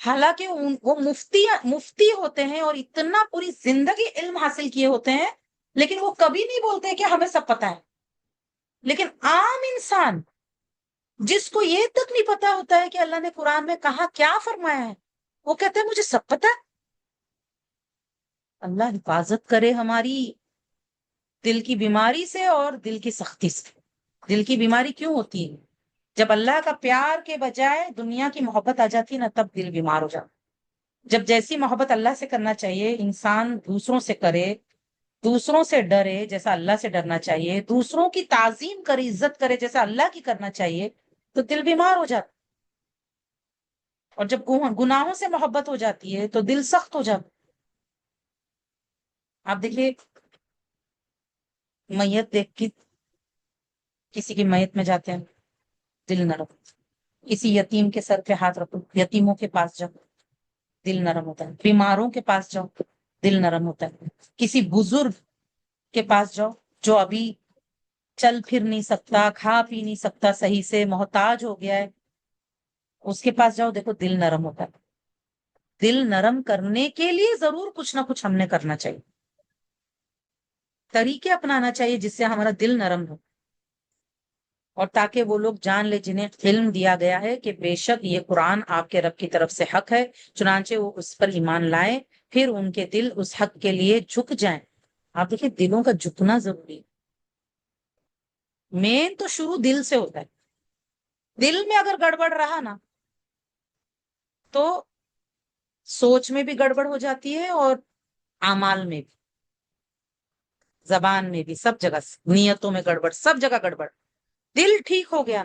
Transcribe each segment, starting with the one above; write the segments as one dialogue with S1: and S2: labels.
S1: حالانکہ وہ مفتی ہوتے ہیں اور اتنا پوری زندگی علم حاصل کیے ہوتے ہیں، لیکن وہ کبھی نہیں بولتے کہ ہمیں سب پتا ہے. لیکن عام انسان جس کو یہ تک نہیں پتا ہوتا ہے کہ اللہ نے قرآن میں کہا کیا فرمایا ہے، وہ کہتے ہیں مجھے سب پتا ہے. اللہ حفاظت کرے ہماری دل کی بیماری سے اور دل کی سختی سے. دل کی بیماری کیوں ہوتی ہے؟ جب اللہ کا پیار کے بجائے دنیا کی محبت آ جاتی ہے نا، تب دل بیمار ہو جاتا. جب جیسی محبت اللہ سے کرنا چاہیے انسان دوسروں سے کرے، دوسروں سے ڈرے جیسا اللہ سے ڈرنا چاہیے، دوسروں کی تعظیم کرے، عزت کرے جیسا اللہ کی کرنا چاہیے، تو دل بیمار ہو جاتا. اور جب گناہوں سے محبت ہو جاتی ہے تو دل سخت ہو جاتا. آپ دیکھیے، میت دیکھ کے کسی کی میت میں جاتے ہیں دل نرم. کسی یتیم کے سر پہ ہاتھ رکھو، یتیموں کے پاس جاؤ دل نرم ہوتا ہے. بیماروں کے پاس جاؤ دل نرم ہوتا ہے. کسی بزرگ کے پاس جاؤ جو ابھی چل پھر نہیں سکتا، کھا پی نہیں سکتا صحیح سے، محتاج ہو گیا ہے، اس کے پاس جاؤ، دیکھو دل نرم ہوتا ہے. دل نرم کرنے کے لیے ضرور کچھ نہ کچھ ہم نے کرنا چاہیے، طریقے اپنانا چاہیے جس سے ہمارا دل نرم ہو، اور تاکہ وہ لوگ جان لے جنہیں علم دیا گیا ہے کہ بے شک یہ قرآن آپ کے رب کی طرف سے حق ہے، چنانچہ وہ اس پر ایمان لائیں، پھر ان کے دل اس حق کے لیے جھک جائیں. آپ دیکھیں دلوں کا جھکنا ضروری ہے. مین تو شروع دل سے ہوتا ہے. دل میں اگر گڑبڑ رہا نا تو سوچ میں بھی گڑبڑ ہو جاتی ہے، اور اعمال میں بھی، زبان میں بھی، سب جگہ نیتوں میں گڑبڑ، سب جگہ گڑبڑ. دل ٹھیک ہو گیا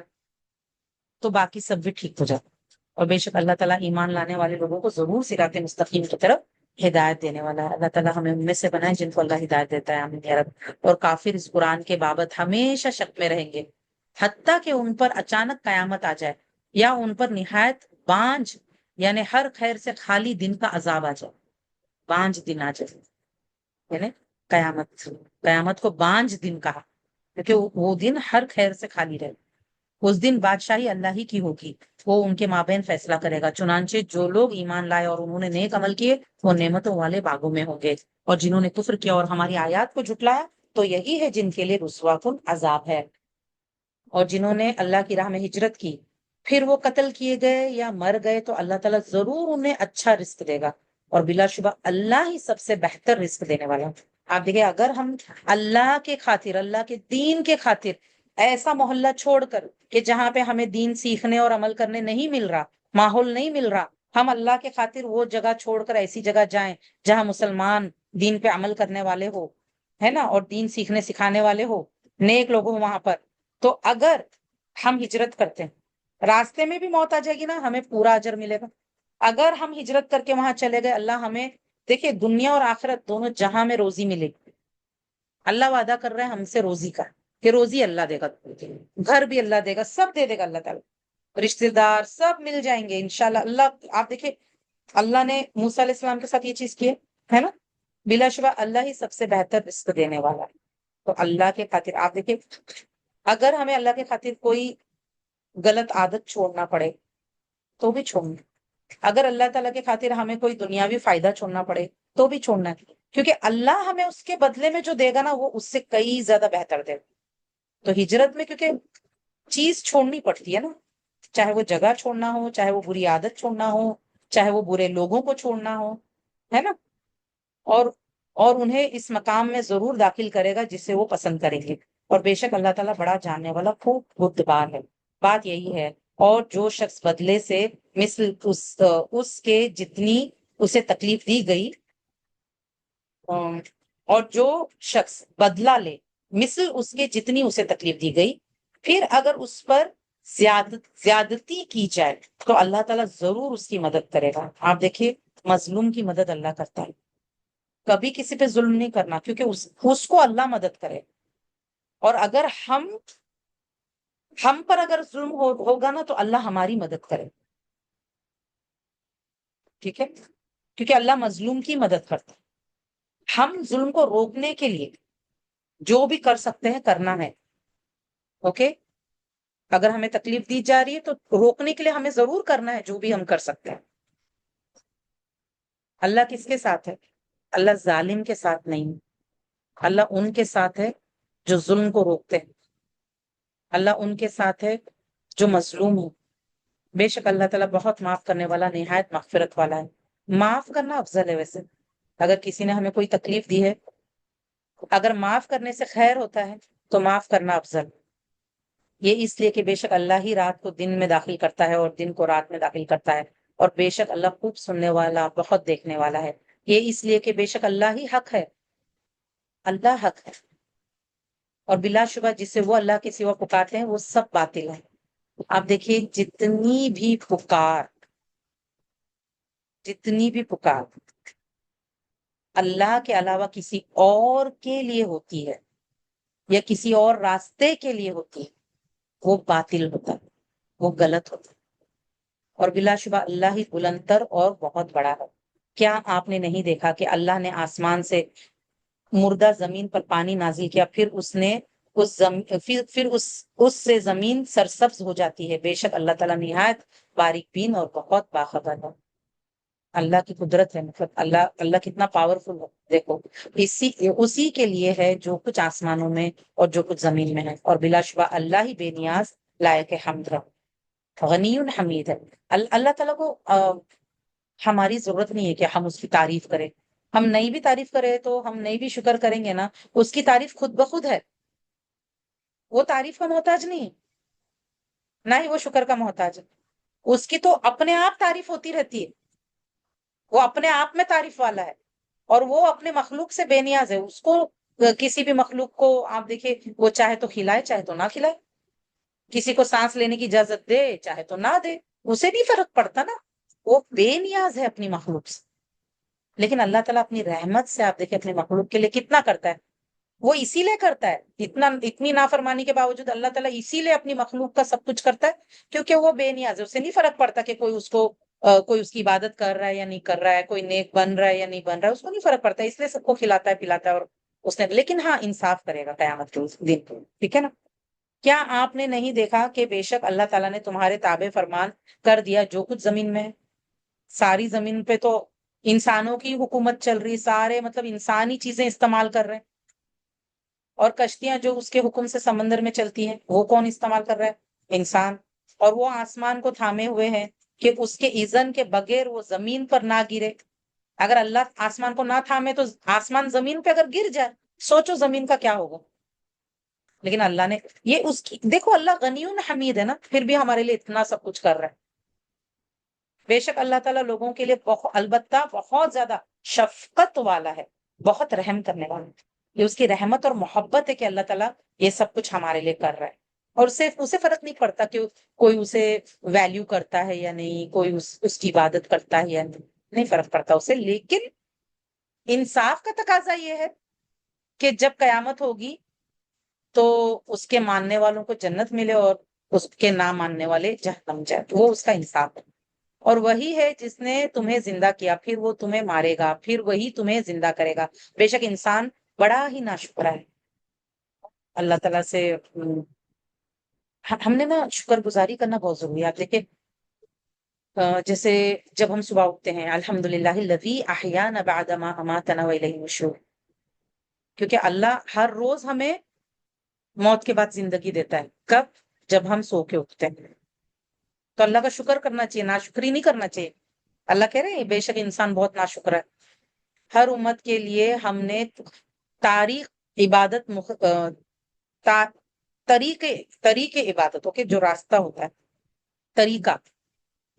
S1: تو باقی سب بھی ٹھیک ہو جاتا. اور بے شک اللہ تعالیٰ ایمان لانے والے لوگوں کو ضرور صراط مستقیم کی طرف ہدایت دینے والا ہے. اللہ تعالیٰ ہمیں ان میں سے بنائے جن کو اللہ ہدایت دیتا ہے. آمین یا رب. اور کافر اس قرآن کے بابت ہمیشہ شک میں رہیں گے حتیٰ کہ ان پر اچانک قیامت آ جائے، یا ان پر نہایت بانجھ یعنی ہر خیر سے خالی دن کا عذاب آ جائے. بانجھ دن آ جائے یعنی قیامت کو بانجھ دن کہا کیونکہ وہ دن ہر خیر سے خالی رہے. اس دن بادشاہی اللہ ہی کی ہوگی، وہ ان کے مابین فیصلہ کرے گا. چنانچہ جو لوگ ایمان لائے اور انہوں نے نیک عمل کیے وہ نعمتوں والے باغوں میں ہوں گے، اور جنہوں نے کفر کیا اور ہماری آیات کو جھٹلایا تو یہی ہے جن کے لیے رسوا کن عذاب ہے. اور جنہوں نے اللہ کی راہ میں ہجرت کی پھر وہ قتل کیے گئے یا مر گئے تو اللہ تعالیٰ ضرور انہیں اچھا رزق دے گا، اور بلا شبہ اللہ ہی سب سے بہتر رزق دینے والا. آپ دیکھیں اگر ہم اللہ کے خاطر، اللہ کے دین کے خاطر ایسا محلہ چھوڑ کر کہ جہاں پہ ہمیں دین سیکھنے اور عمل کرنے نہیں مل رہا، ماحول نہیں مل رہا، ہم اللہ کے خاطر وہ جگہ چھوڑ کر ایسی جگہ جائیں جہاں مسلمان دین پہ عمل کرنے والے ہو، ہے نا، اور دین سیکھنے سکھانے والے ہو، نیک لوگ ہوں وہاں پر، تو اگر ہم ہجرت کرتے ہیں راستے میں بھی موت آ جائے گی نا، ہمیں پورا اجر ملے گا. اگر ہم ہجرت کر کے وہاں چلے گئے، اللہ ہمیں دیکھیں دنیا اور آخرت دونوں جہاں میں روزی ملے گی. اللہ وعدہ کر رہا ہے ہم سے روزی کا کہ روزی اللہ دے گا، گھر بھی اللہ دے گا، سب دے دے گا اللہ تعالیٰ، رشتہ دار سب مل جائیں گے انشاءاللہ. اللہ آپ دیکھیں اللہ نے موسیٰ علیہ السلام کے ساتھ یہ چیز کی ہے نا، بلا شبہ اللہ ہی سب سے بہتر رزق دینے والا ہے. تو اللہ کے خاطر آپ دیکھیں اگر ہمیں اللہ کے خاطر کوئی غلط عادت چھوڑنا پڑے تو بھی چھوڑنا، اگر اللہ تعالیٰ کے خاطر ہمیں کوئی دنیاوی فائدہ چھوڑنا پڑے تو بھی چھوڑنا ہے، کیونکہ اللہ ہمیں اس کے بدلے میں جو دے گا نا وہ اس سے کئی زیادہ بہتر دے گا. تو ہجرت میں کیونکہ چیز چھوڑنی پڑتی ہے نا، چاہے وہ جگہ چھوڑنا ہو، چاہے وہ بری عادت چھوڑنا ہو، چاہے وہ برے لوگوں کو چھوڑنا ہو، ہے نا، اور انہیں اس مقام میں ضرور داخل کرے گا جسے وہ پسند کریں گے. اور بے شک اللہ تعالیٰ بڑا جاننے والا خوب بردبار ہے. بات یہی ہے. اور جو شخص بدلے سے مثل اس کے جتنی اسے تکلیف دی گئی، اور جو شخص بدلہ لے مثل اس کے جتنی اسے تکلیف دی گئی، پھر اگر اس پر زیادتی کی جائے تو اللہ تعالیٰ ضرور اس کی مدد کرے گا. آپ دیکھیے مظلوم کی مدد اللہ کرتا ہے، کبھی کسی پہ ظلم نہیں کرنا کیونکہ اس کو اللہ مدد کرے. اور اگر ہم پر اگر ظلم ہوگا نا تو اللہ ہماری مدد کرے. ٹھیک ہے، کیونکہ اللہ مظلوم کی مدد کرتا ہے. ہم ظلم کو روکنے کے لیے جو بھی کر سکتے ہیں کرنا ہے. اوکے، اگر ہمیں تکلیف دی جا رہی ہے تو روکنے کے لیے ہمیں ضرور کرنا ہے جو بھی ہم کر سکتے ہیں. اللہ کس کے ساتھ ہے؟ اللہ ظالم کے ساتھ نہیں، اللہ ان کے ساتھ ہے جو ظلم کو روکتے ہیں، اللہ ان کے ساتھ ہے جو مظلوم ہے۔ بے شک اللہ تعالیٰ بہت معاف کرنے والا، نہایت مغفرت والا ہے۔ معاف کرنا افضل ہے ویسے، اگر کسی نے ہمیں کوئی تکلیف دی ہے، اگر معاف کرنے سے خیر ہوتا ہے تو معاف کرنا افضل۔ یہ اس لیے کہ بے شک اللہ ہی رات کو دن میں داخل کرتا ہے اور دن کو رات میں داخل کرتا ہے، اور بے شک اللہ خوب سننے والا، بہت دیکھنے والا ہے۔ یہ اس لیے کہ بے شک اللہ ہی حق ہے، اللہ حق ہے، اور بلا شبہ جسے وہ اللہ کے سوا پکارتے ہیں وہ سب باطل ہے۔ آپ دیکھیے جتنی بھی پکار اللہ کے علاوہ کسی اور کے لیے ہوتی ہے یا کسی اور راستے کے لیے ہوتی ہے، وہ باطل ہوتا ہے، وہ غلط ہوتا ہے، اور بلا شبہ اللہ ہی بلندر اور بہت بڑا ہے۔ کیا آپ نے نہیں دیکھا کہ اللہ نے آسمان سے مردہ زمین پر پانی نازل کیا، پھر اس نے اس سے زمین سرسبز ہو جاتی ہے؟ بے شک اللہ تعالیٰ نہایت باریک بین اور بہت باخبر ہے۔ اللہ کی قدرت ہے، مطلب اللہ کتنا پاورفل ہے، دیکھو اسی کے لیے ہے جو کچھ آسمانوں میں اور جو کچھ زمین میں ہے، اور بلا شبہ اللہ ہی بے نیاز لائق حمد ہے، غنی حمید ہے۔ اللہ تعالیٰ کو ہماری ضرورت نہیں ہے کہ ہم اس کی تعریف کریں، ہم نہیں بھی تعریف کریں تو ہم نہیں بھی شکر کریں گے نا، اس کی تعریف خود بخود ہے، وہ تعریف کا محتاج نہیں، نہ ہی وہ شکر کا محتاج ہے، اس کی تو اپنے آپ تعریف ہوتی رہتی ہے، وہ اپنے آپ میں تعریف والا ہے، اور وہ اپنے مخلوق سے بے نیاز ہے۔ اس کو کسی بھی مخلوق کو آپ دیکھیں، وہ چاہے تو کھلائے چاہے تو نہ کھلائے، کسی کو سانس لینے کی اجازت دے چاہے تو نہ دے، اسے نہیں فرق پڑتا نا، وہ بے نیاز ہے اپنی مخلوق سے۔ لیکن اللہ تعالیٰ اپنی رحمت سے آپ دیکھیں اپنے مخلوق کے لیے کتنا کرتا ہے، وہ اسی لیے کرتا ہے، اتنی نافرمانی کے باوجود اللہ تعالیٰ اسی لیے اپنی مخلوق کا سب کچھ کرتا ہے، کیونکہ وہ بے نیاز ہے، اسے نہیں فرق پڑتا کہ کوئی اس کو کوئی اس کی عبادت کر رہا ہے یا نہیں کر رہا ہے، کوئی نیک بن رہا ہے یا نہیں بن رہا ہے، اس کو نہیں فرق پڑتا، اس لیے سب کو کھلاتا ہے پلاتا ہے، اور اس نے لیکن ہاں انصاف کرے گا قیامت کے دن کو، ٹھیک ہے نا؟ کیا آپ نے نہیں دیکھا کہ بے شک اللہ تعالیٰ نے تمہارے تابع فرمان کر دیا جو کچھ زمین میں ہے؟ ساری زمین پہ تو انسانوں کی حکومت چل رہی، سارے مطلب انسانی چیزیں استعمال کر رہے ہیں، اور کشتیاں جو اس کے حکم سے سمندر میں چلتی ہیں وہ کون استعمال کر رہا ہے؟ انسان، اور وہ آسمان کو تھامے ہوئے ہیں کہ اس کے اذن کے بغیر وہ زمین پر نہ گرے۔ اگر اللہ آسمان کو نہ تھامے تو آسمان زمین پہ اگر گر جائے، سوچو زمین کا کیا ہوگا۔ لیکن اللہ نے یہ اس کی دیکھو، اللہ غنی حمید ہے نا، پھر بھی ہمارے لیے اتنا سب کچھ کر رہا ہے۔ بے شک اللہ تعالیٰ لوگوں کے لیے البتہ بہت زیادہ شفقت والا ہے، بہت رحم کرنے والا ہے۔ یہ اس کی رحمت اور محبت ہے کہ اللہ تعالیٰ یہ سب کچھ ہمارے لیے کر رہا ہے، اور اسے فرق نہیں پڑتا کہ کوئی اسے ویلیو کرتا ہے یا نہیں، کوئی اس کی عبادت کرتا ہے یا نہیں فرق پڑتا اسے۔ لیکن انصاف کا تقاضا یہ ہے کہ جب قیامت ہوگی تو اس کے ماننے والوں کو جنت ملے اور اس کے نہ ماننے والے جہنم جائے، وہ اس کا انصاف ہے۔ اور وہی ہے جس نے تمہیں زندہ کیا، پھر وہ تمہیں مارے گا، پھر وہی تمہیں زندہ کرے گا۔ بے شک انسان بڑا ہی ناشکرا ہے اللہ تعالیٰ سے۔ ہم نے نا شکر گزاری کرنا بہت ضروری ہے۔ آپ دیکھیں جیسے جب ہم صبح اٹھتے ہیں، الحمدللہ الذی احیانا بعد ما اماتنا والیہ النشور، کیونکہ اللہ ہر روز ہمیں موت کے بعد زندگی دیتا ہے، کب؟ جب ہم سو کے اٹھتے ہیں، تو اللہ کا شکر کرنا چاہیے، ناشکری نہیں کرنا چاہیے۔ اللہ کہہ رہے ہیں بے شک انسان بہت ناشکر ہے۔ ہر امت کے لیے ہم نے تاریخ عبادت طریقے عبادتوں کے جو راستہ ہوتا ہے، طریقہ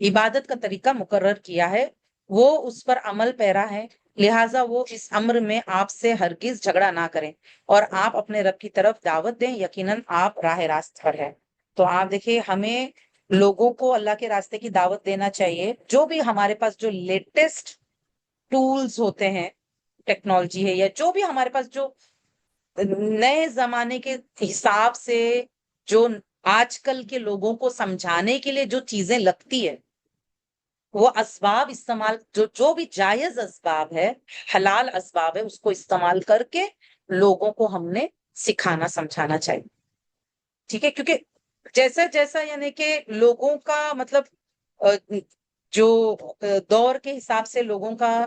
S1: عبادت کا طریقہ مقرر کیا ہے، وہ اس پر عمل پیرا ہے، لہٰذا وہ اس امر میں آپ سے ہرگز جھگڑا نہ کریں، اور آپ اپنے رب کی طرف دعوت دیں، یقیناً آپ راہ راست پر ہیں۔ تو آپ دیکھیے ہمیں لوگوں کو اللہ کے راستے کی دعوت دینا چاہیے، جو بھی ہمارے پاس جو لیٹسٹ ٹولز ہوتے ہیں، ٹیکنالوجی ہے، یا جو بھی ہمارے پاس جو نئے زمانے کے حساب سے جو آج کل کے لوگوں کو سمجھانے کے لیے جو چیزیں لگتی ہے، وہ اسباب استعمال جو بھی جائز اسباب ہے، حلال اسباب ہے، اس کو استعمال کر کے لوگوں کو ہم نے سکھانا سمجھانا چاہیے، ٹھیک ہے؟ کیونکہ جیسا جیسا یعنی کہ لوگوں کا مطلب جو دور کے حساب سے لوگوں کا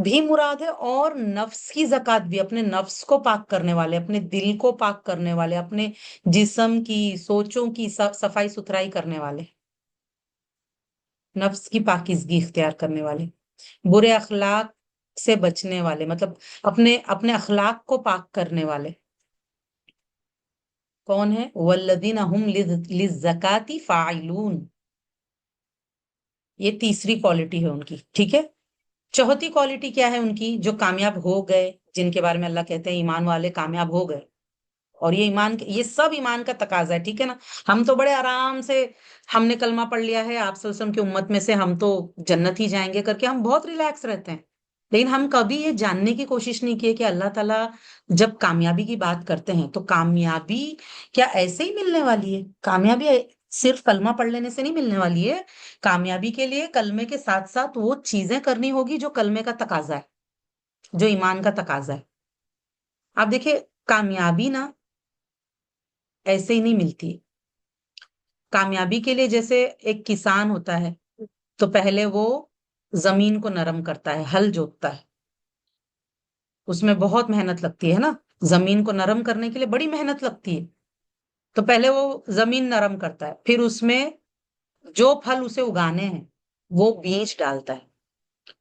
S1: بھی مراد ہے، اور نفس کی زکات بھی، اپنے نفس کو پاک کرنے والے، اپنے دل کو پاک کرنے والے، اپنے جسم کی سوچوں کی صفائی ستھرائی کرنے والے، نفس کی پاکیزگی اختیار کرنے والے، برے اخلاق سے بچنے والے، مطلب اپنے اپنے اخلاق کو پاک کرنے والے کون ہے؟ والذین ہم للزکاۃ فاعلون، یہ تیسری کوالٹی ہے ان کی، ٹھیک ہے۔ چوتھی کوالٹی کیا ہے ان کی؟ جو کامیاب ہو گئے، جن کے بارے میں اللہ کہتے ہیں ایمان والے کامیاب ہو گئے، اور یہ ایمان، یہ سب ایمان کا تقاضا ہے، ٹھیک ہے نا۔ ہم تو بڑے آرام سے، ہم نے کلمہ پڑھ لیا ہے، آپ صلی اللہ علیہ وسلم کی امت میں سے، ہم تو جنت ہی جائیں گے کر کے ہم بہت ریلیکس رہتے ہیں، لیکن ہم کبھی یہ جاننے کی کوشش نہیں کی کہ اللہ تعالیٰ جب کامیابی کی بات کرتے ہیں تو کامیابی کیا ایسے ہی ملنے والی ہے؟ کامیابی صرف کلمہ پڑھ لینے سے نہیں ملنے والی ہے، کامیابی کے لیے کلمے کے ساتھ ساتھ وہ چیزیں کرنی ہوگی جو کلمے کا تقاضا ہے، جو ایمان کا تقاضا ہے۔ آپ دیکھیں، کامیابی نا ایسے ہی نہیں ملتی۔ کامیابی کے لیے جیسے ایک کسان ہوتا ہے تو پہلے وہ زمین کو نرم کرتا ہے، ہل جوتتا ہے، اس میں بہت محنت لگتی ہے نا، زمین کو نرم کرنے کے لیے بڑی محنت لگتی ہے، تو پہلے وہ زمین نرم کرتا ہے، پھر اس میں جو پھل اسے اگانے ہیں وہ بیج ڈالتا ہے،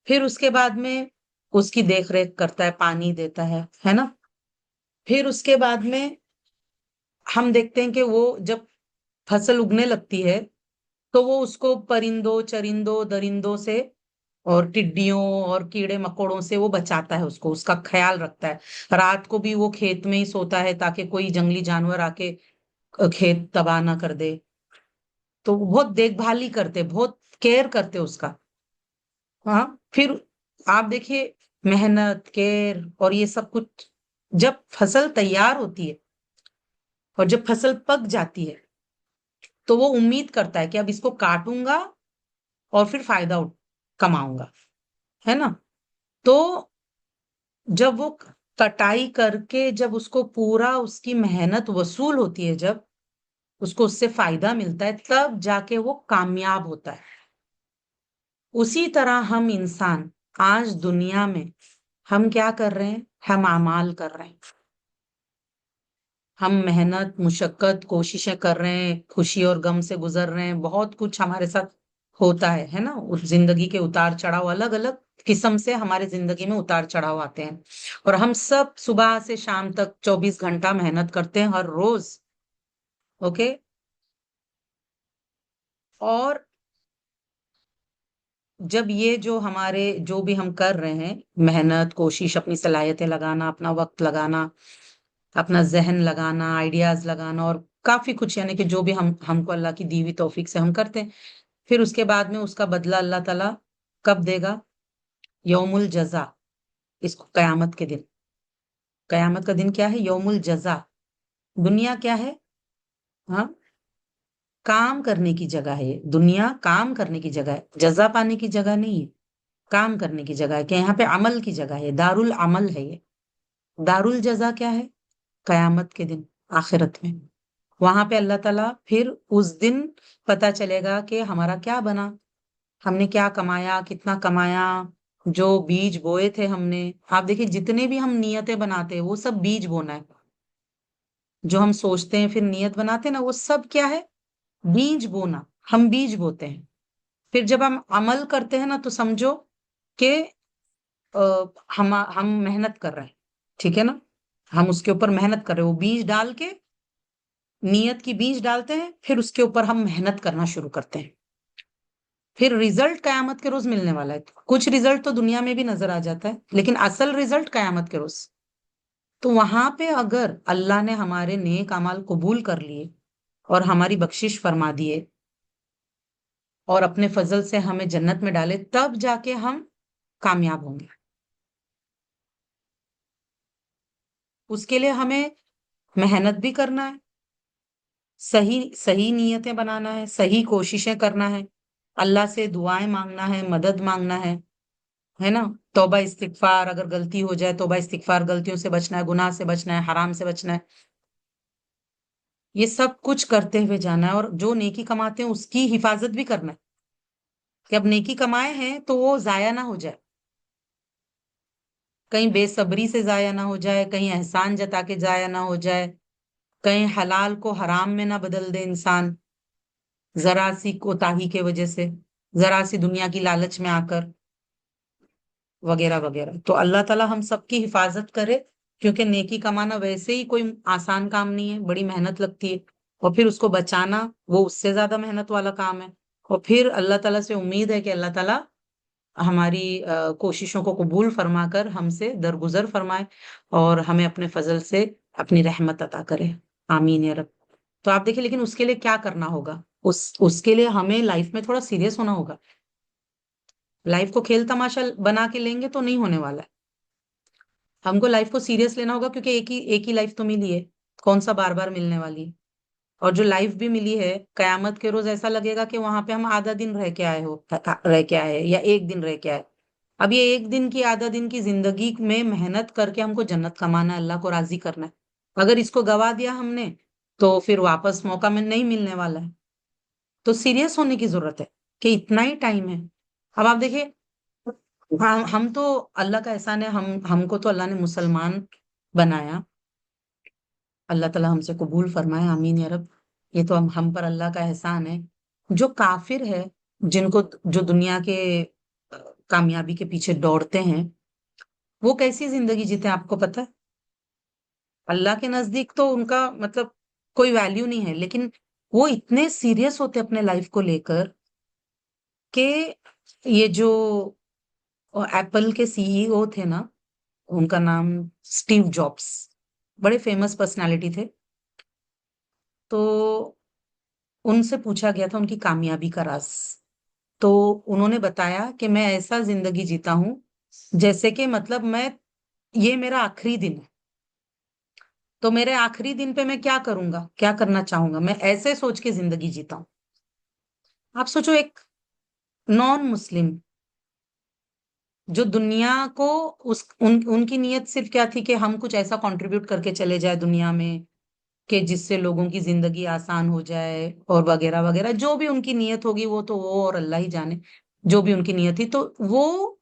S1: پھر اس کے بعد میں اس کی دیکھ ریکھ کرتا ہے، پانی دیتا ہے نا، پھر اس کے بعد میں ہم دیکھتے ہیں کہ وہ جب فصل اگنے لگتی ہے تو وہ اس کو پرندوں چرندوں درندوں سے اور ٹڈیوں اور کیڑے مکوڑوں سے وہ بچاتا ہے، اس کو، اس کا خیال رکھتا ہے، رات کو بھی وہ کھیت میں ہی سوتا ہے تاکہ کوئی جنگلی جانور آ کے کھیت تباہ نہ کر دے، تو بہت دیکھ بھال ہی کرتے، بہت کیئر کرتے اس کا۔ ہاں، پھر آپ دیکھیے محنت کیئر اور یہ سب کچھ، جب فصل تیار ہوتی ہے اور جب فصل پک جاتی ہے تو وہ امید کرتا ہے کہ اب اس کو کاٹوں گا اور پھر فائدہ کماؤں گا، ہے نا۔ تو جب وہ کٹائی کر کے جب اس کو پورا اس کی محنت وصول ہوتی ہے، جب اس کو اس سے فائدہ ملتا ہے، تب جا کے وہ کامیاب ہوتا ہے۔ اسی طرح ہم انسان آج دنیا میں ہم کیا کر رہے ہیں؟ ہم اعمال کر رہے ہیں، ہم محنت مشقت کوششیں کر رہے ہیں، خوشی اور غم سے گزر رہے ہیں، بہت کچھ ہمارے ساتھ ہوتا ہے نا، اس زندگی کے اتار چڑھاؤ، الگ الگ قسم سے ہمارے زندگی میں اتار چڑھاؤ آتے ہیں، اور ہم سب صبح سے شام تک 24 گھنٹہ محنت کرتے ہیں ہر روز، اوکے۔ اور جب یہ جو ہمارے جو بھی ہم کر رہے ہیں، محنت کوشش، اپنی صلاحیتیں لگانا، اپنا وقت لگانا، اپنا ذہن لگانا، آئیڈیاز لگانا، اور کافی کچھ، یعنی کہ جو بھی ہم کو اللہ کی دی ہوئی توفیق سے ہم کرتے ہیں، پھر اس کے بعد میں اس کا بدلہ اللہ تعالیٰ کب دے گا؟ یوم الجزا، اس کو قیامت کے دن۔ قیامت کا دن کیا ہے؟ یوم الجزا۔ دنیا کیا ہے؟ ہاں، کام کرنے کی جگہ ہے، دنیا کام کرنے کی جگہ ہے، جزا پانے کی جگہ نہیں ہے، کام کرنے کی جگہ ہے، کہ یہاں پہ عمل کی جگہ ہے، دار العمل ہے یہ۔ دار الجزا کیا ہے؟ قیامت کے دن، آخرت میں، وہاں پہ اللہ تعالیٰ پھر اس دن پتا چلے گا کہ ہمارا کیا بنا، ہم نے کیا کمایا، کتنا کمایا، جو بیج بوئے تھے ہم نے۔ آپ دیکھیں جتنے بھی ہم نیتیں بناتے ہیں وہ سب بیج بونا ہے، جو ہم سوچتے ہیں پھر نیت بناتے ہیں نا، وہ سب کیا ہے؟ بیج بونا، ہم بیج بوتے ہیں، پھر جب ہم عمل کرتے ہیں نا تو سمجھو کہ ہم محنت کر رہے ہیں، ٹھیک ہے نا، ہم اس کے اوپر محنت کر رہے ہیں، وہ بیج ڈال کے، نیت کی بیج ڈالتے ہیں، پھر اس کے اوپر ہم محنت کرنا شروع کرتے ہیں، پھر ریزلٹ قیامت کے روز ملنے والا ہے۔ کچھ ریزلٹ تو دنیا میں بھی نظر آ جاتا ہے، لیکن اصل ریزلٹ قیامت کے روز۔ تو وہاں پہ اگر اللہ نے ہمارے نیک اعمال قبول کر لیے اور ہماری بخشش فرما دیے اور اپنے فضل سے ہمیں جنت میں ڈالے، تب جا کے ہم کامیاب ہوں گے۔ اس کے لیے ہمیں محنت بھی کرنا ہے، صحیح نیتیں بنانا ہے، صحیح کوششیں کرنا ہے، اللہ سے دعائیں مانگنا ہے، مدد مانگنا ہے نا، توبہ استغفار، اگر غلطی ہو جائے توبہ استغفار، غلطیوں سے بچنا ہے، گناہ سے بچنا ہے، حرام سے بچنا ہے، یہ سب کچھ کرتے ہوئے جانا ہے، اور جو نیکی کماتے ہیں اس کی حفاظت بھی کرنا ہے، کہ اب نیکی کمائے ہیں تو وہ ضائع نہ ہو جائے، کہیں بے صبری سے ضائع نہ ہو جائے، کہیں احسان جتا کے ضائع نہ ہو جائے، کہیں حلال کو حرام میں نہ بدل دے انسان ذرا سی کوتاہی کے وجہ سے، ذرا سی دنیا کی لالچ میں آ کر، وغیرہ وغیرہ۔ تو اللہ تعالیٰ ہم سب کی حفاظت کرے، کیونکہ نیکی کمانا ویسے ہی کوئی آسان کام نہیں ہے، بڑی محنت لگتی ہے، اور پھر اس کو بچانا وہ اس سے زیادہ محنت والا کام ہے۔ اور پھر اللہ تعالیٰ سے امید ہے کہ اللہ تعالیٰ ہماری کوششوں کو قبول فرما کر ہم سے درگزر فرمائے اور ہمیں اپنے فضل سے اپنی رحمت عطا کرے، آمین یا رب۔ تو آپ دیکھیں، لیکن اس کے لیے کیا کرنا ہوگا؟ اس کے لیے ہمیں لائف میں تھوڑا سیریس ہونا ہوگا۔ لائف کو کھیل تماشا بنا کے لیں گے تو نہیں ہونے والا ہے، ہم کو لائف کو سیریس لینا ہوگا، کیونکہ ایک ہی لائف تو ملی ہے، کون سا بار بار ملنے والی ہے؟ اور جو لائف بھی ملی ہے، قیامت کے روز ایسا لگے گا کہ وہاں پہ ہم آدھا دن رہ کے آئے یا ایک دن رہ کے آئے۔ اب یہ ایک دن کی، آدھا دن کی زندگی میں محنت کر کے ہم کو جنت کمانا ہے، اللہ کو راضی کرنا ہے۔ اگر اس کو گوا دیا ہم نے تو پھر واپس موقع میں نہیں ملنے والا ہے۔ تو سیریس ہونے کی ضرورت ہے کہ اتنا ہی ٹائم ہے۔ اب آپ دیکھیں، ہم تو اللہ کا احسان ہے، ہم کو تو اللہ نے مسلمان بنایا، اللہ تعالیٰ ہم سے قبول فرمائے، آمین یا رب۔ یہ تو ہم پر اللہ کا احسان ہے۔ جو کافر ہے، جن کو جو دنیا کے کامیابی کے پیچھے دوڑتے ہیں، وہ کیسی زندگی جیتے ہیں آپ کو پتہ ہے؟ اللہ کے نزدیک تو ان کا مطلب کوئی ویلیو نہیں ہے، لیکن وہ اتنے سیریس ہوتے اپنے لائف کو لے کر کہ یہ جو ایپل کے سی ای او تھے نا، ان کا نام اسٹیو جابس، بڑے فیمس پرسنالٹی تھے۔ تو ان سے پوچھا گیا تھا ان کی کامیابی کا راز، تو انہوں نے بتایا کہ میں ایسا زندگی جیتا ہوں جیسے کہ مطلب یہ میرا آخری دن ہے، تو میرے آخری دن پہ میں کیا کروں گا، کیا کرنا چاہوں گا، میں ایسے سوچ کے زندگی جیتا ہوں۔ آپ سوچو، ایک نان مسلم جو دنیا کو ان کی نیت صرف کیا تھی کہ ہم کچھ ایسا کنٹریبیوٹ کر کے چلے جائے دنیا میں کہ جس سے لوگوں کی زندگی آسان ہو جائے اور وغیرہ وغیرہ، جو بھی ان کی نیت ہوگی وہ تو وہ اور اللہ ہی جانے، جو بھی ان کی نیت تھی، تو وہ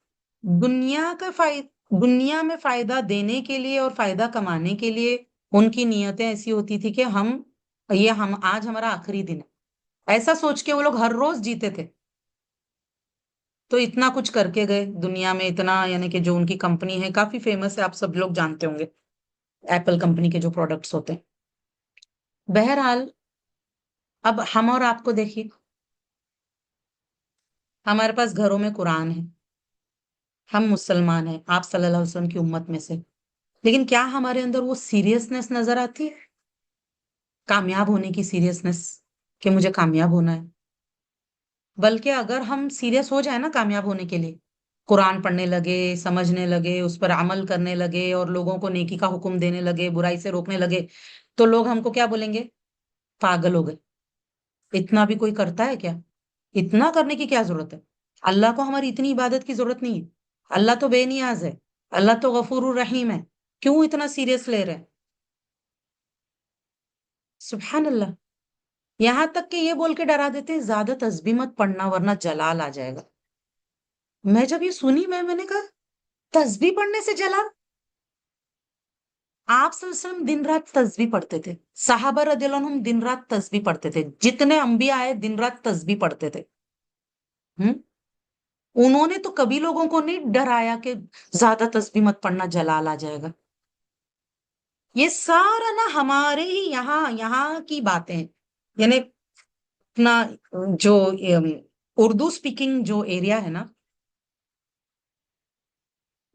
S1: دنیا میں فائدہ دینے کے لیے اور فائدہ کمانے کے لیے ان کی نیتیں ایسی ہوتی تھی کہ ہم آج ہمارا آخری دن ہے، ایسا سوچ کے وہ لوگ ہر روز جیتے تھے۔ تو اتنا کچھ کر کے گئے دنیا میں، اتنا، یعنی کہ جو ان کی کمپنی ہے کافی فیمس ہے، آپ سب لوگ جانتے ہوں گے، ایپل کمپنی کے جو پروڈکٹس ہوتے ہیں۔ بہرحال، اب ہم اور آپ کو دیکھیے، ہمارے پاس گھروں میں قرآن ہے، ہم مسلمان ہیں، آپ صلی اللہ علیہ وسلم کی امت میں سے، لیکن کیا ہمارے اندر وہ سیریسنس نظر آتی ہے؟ کامیاب ہونے کی سیریسنس، کہ مجھے کامیاب ہونا ہے۔ بلکہ اگر ہم سیریس ہو جائے نا کامیاب ہونے کے لیے، قرآن پڑھنے لگے، سمجھنے لگے، اس پر عمل کرنے لگے، اور لوگوں کو نیکی کا حکم دینے لگے، برائی سے روکنے لگے، تو لوگ ہم کو کیا بولیں گے؟ پاگل ہو گئے، اتنا بھی کوئی کرتا ہے کیا؟ اتنا کرنے کی کیا ضرورت ہے؟ اللہ کو ہماری اتنی عبادت کی ضرورت نہیں ہے، اللہ تو بے نیاز ہے، اللہ تو غفور الرحیم ہے، کیوں اتنا سیریس لے رہے ہیں؟ سبحان اللہ۔ یہاں تک کہ یہ بول کے ڈرا دیتے ہیں زیادہ تسبیح مت پڑھنا ورنہ جلال آ جائے گا۔ میں جب یہ سنی، میں نے کہا تسبیح پڑھنے سے جلال؟ آپ صلی اللہ علیہ وسلم دن رات تسبیح پڑھتے تھے، صحابہ رضی اللہ عنہم دن رات تسبیح پڑھتے تھے، جتنے انبیاء آئے دن رات تسبیح پڑھتے تھے۔ ہم انہوں نے تو کبھی لوگوں کو نہیں ڈرایا کہ زیادہ تسبیح مت پڑھنا جلال آ جائے گا۔ یہ سارا نا ہمارے ہی یہاں کی باتیں ہیں، یعنی اپنا جو اردو سپیکنگ جو ایریا ہے نا،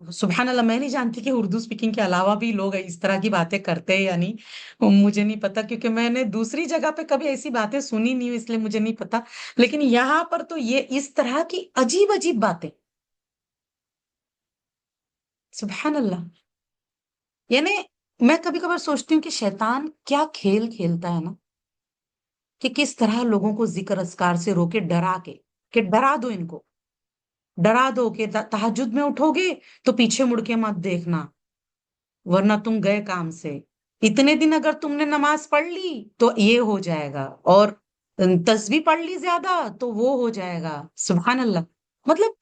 S1: سبحان اللہ، میں نہیں جانتی کہ اردو سپیکنگ کے علاوہ بھی لوگ اس طرح کی باتیں کرتے ہیں یا نہیں، مجھے نہیں پتا، کیونکہ میں نے دوسری جگہ پہ کبھی ایسی باتیں سنی نہیں، اس لیے مجھے نہیں پتا، لیکن یہاں پر تو یہ اس طرح کی عجیب عجیب باتیں، سبحان اللہ۔ یعنی میں کبھی کبھار سوچتی ہوں کہ شیطان کیا کھیل کھیلتا ہے نا، کہ کس طرح لوگوں کو ذکر اذکار سے روکے، ڈرا کے، کہ ڈرا دو ان کو، ڈرا دو کہ تہجد میں اٹھو گے تو پیچھے مڑ کے مت دیکھنا ورنہ تم گئے کام سے، اتنے دن اگر تم نے نماز پڑھ لی تو یہ ہو جائے گا، اور تسبیح پڑھ لی زیادہ تو وہ ہو جائے گا، سبحان اللہ۔ مطلب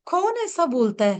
S1: کون ایسا بولتا ہے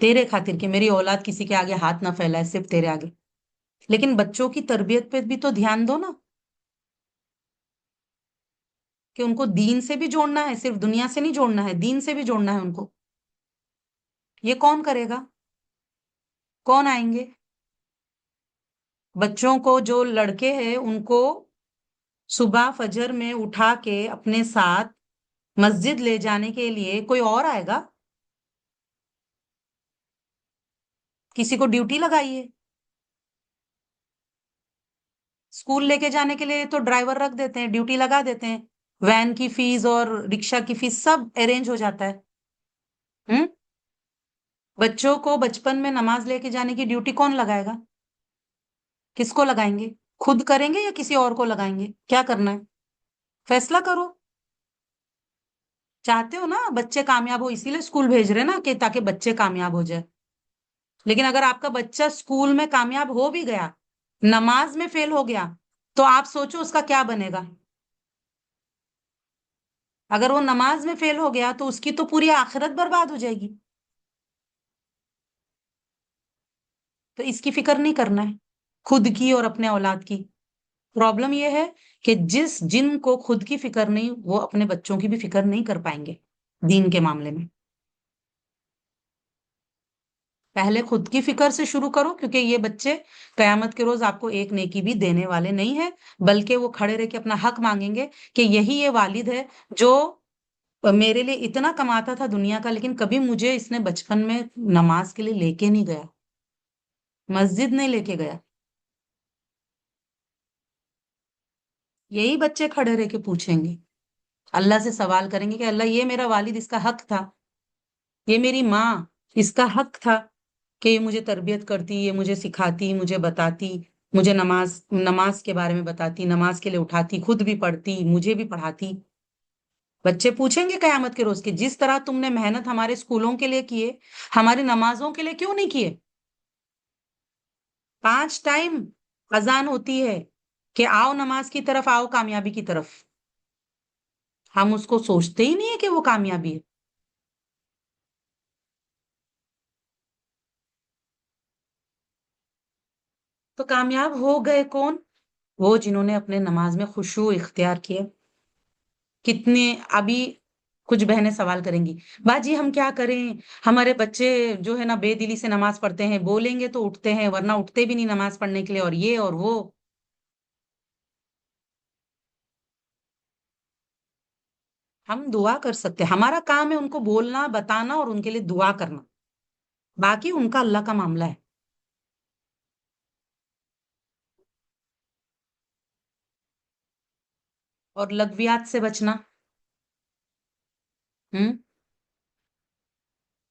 S1: تیرے خاطر کہ میری اولاد کسی کے آگے ہاتھ نہ پھیلائے، صرف تیرے آگے. لیکن بچوں کی تربیت پہ بھی تو دھیان دو نا، کہ ان کو دین سے بھی جوڑنا ہے، صرف دنیا سے نہیں جوڑنا ہے، دین سے بھی جوڑنا ہے ان کو. یہ کون کرے گا؟ کون آئیں گے؟ بچوں کو، جو لڑکے ہیں ان کو صبح فجر میں اٹھا کے اپنے ساتھ مسجد لے جانے کے لیے کوئی اور آئے گا؟ کسی کو ڈیوٹی لگائیے. اسکول لے کے جانے کے لیے تو ڈرائیور رکھ دیتے ہیں، ڈیوٹی لگا دیتے ہیں، وین کی فیس اور رکشا کی فیس سب ارینج ہو جاتا ہے. ہوں بچوں کو بچپن میں نماز لے کے جانے کی ڈیوٹی کون لگائے گا؟ کس کو لگائیں گے؟ خود کریں گے یا کسی اور کو لگائیں گے؟ کیا کرنا ہے؟ فیصلہ کرو. چاہتے ہو نا بچے کامیاب ہو، اسی لیے اسکول بھیج رہے نا، کہ تاکہ بچے کامیاب ہو جائے. لیکن اگر آپ کا بچہ اسکول میں کامیاب ہو بھی گیا، نماز میں فیل ہو گیا، تو آپ سوچو اس کا کیا بنے گا. اگر وہ نماز میں فیل ہو گیا تو اس کی تو پوری آخرت برباد ہو جائے گی. تو اس کی فکر نہیں کرنا ہے، خود کی اور اپنے اولاد کی. پرابلم یہ ہے کہ جن کو خود کی فکر نہیں، وہ اپنے بچوں کی بھی فکر نہیں کر پائیں گے دین کے معاملے میں. پہلے خود کی فکر سے شروع کرو، کیونکہ یہ بچے قیامت کے روز آپ کو ایک نیکی بھی دینے والے نہیں ہیں، بلکہ وہ کھڑے رہ کے اپنا حق مانگیں گے کہ یہی یہ والد ہے جو میرے لیے اتنا کماتا تھا دنیا کا، لیکن کبھی مجھے اس نے بچپن میں نماز کے لیے لے کے نہیں گیا، مسجد نہیں لے کے گیا. یہی بچے کھڑے رہ کے پوچھیں گے، اللہ سے سوال کریں گے کہ اللہ، یہ میرا والد، اس کا حق تھا، یہ میری ماں، اس کا حق تھا کہ یہ مجھے تربیت کرتی، یہ مجھے سکھاتی، مجھے بتاتی، مجھے نماز کے بارے میں بتاتی، نماز کے لیے اٹھاتی، خود بھی پڑھتی، مجھے بھی پڑھاتی. بچے پوچھیں گے قیامت کے روز کہ جس طرح تم نے محنت ہمارے اسکولوں کے لیے کیے، ہماری نمازوں کے لیے کیوں نہیں کیے؟ 5 ٹائم اذان ہوتی ہے کہ آؤ نماز کی طرف، آؤ کامیابی کی طرف. ہم اس کو سوچتے ہی نہیں ہے کہ وہ کامیابی ہے. تو کامیاب ہو گئے کون؟ وہ جنہوں نے اپنے نماز میں خشوع اختیار کیا. کتنے ابھی کچھ بہنیں سوال کریں گی، باجی ہم کیا کریں، ہمارے بچے جو ہے نا بے دلی سے نماز پڑھتے ہیں، بولیں گے تو اٹھتے ہیں ورنہ اٹھتے بھی نہیں نماز پڑھنے کے لیے، اور یہ اور وہ. ہم دعا کر سکتے ہیں، ہمارا کام ہے ان کو بولنا، بتانا اور ان کے لیے دعا کرنا، باقی ان کا اللہ کا معاملہ ہے. اور لغویات سے بچنا. ہم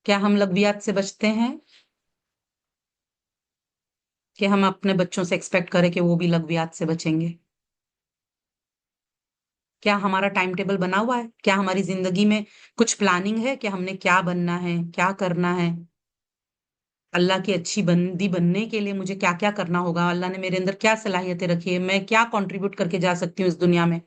S1: کیا ہم لغویات سے بچتے ہیں کہ ہم اپنے بچوں سے ایکسپیکٹ کریں کہ وہ بھی لغویات سے بچیں گے؟ کیا ہمارا ٹائم ٹیبل بنا ہوا ہے؟ کیا ہماری زندگی میں کچھ پلاننگ ہے کہ ہم نے کیا بننا ہے، کیا کرنا ہے؟ اللہ کی اچھی بندی بننے کے لیے مجھے کیا کیا کرنا ہوگا؟ اللہ نے میرے اندر کیا صلاحیتیں رکھی ہے؟ میں کیا کنٹریبیوٹ کر کے جا سکتی ہوں اس دنیا میں؟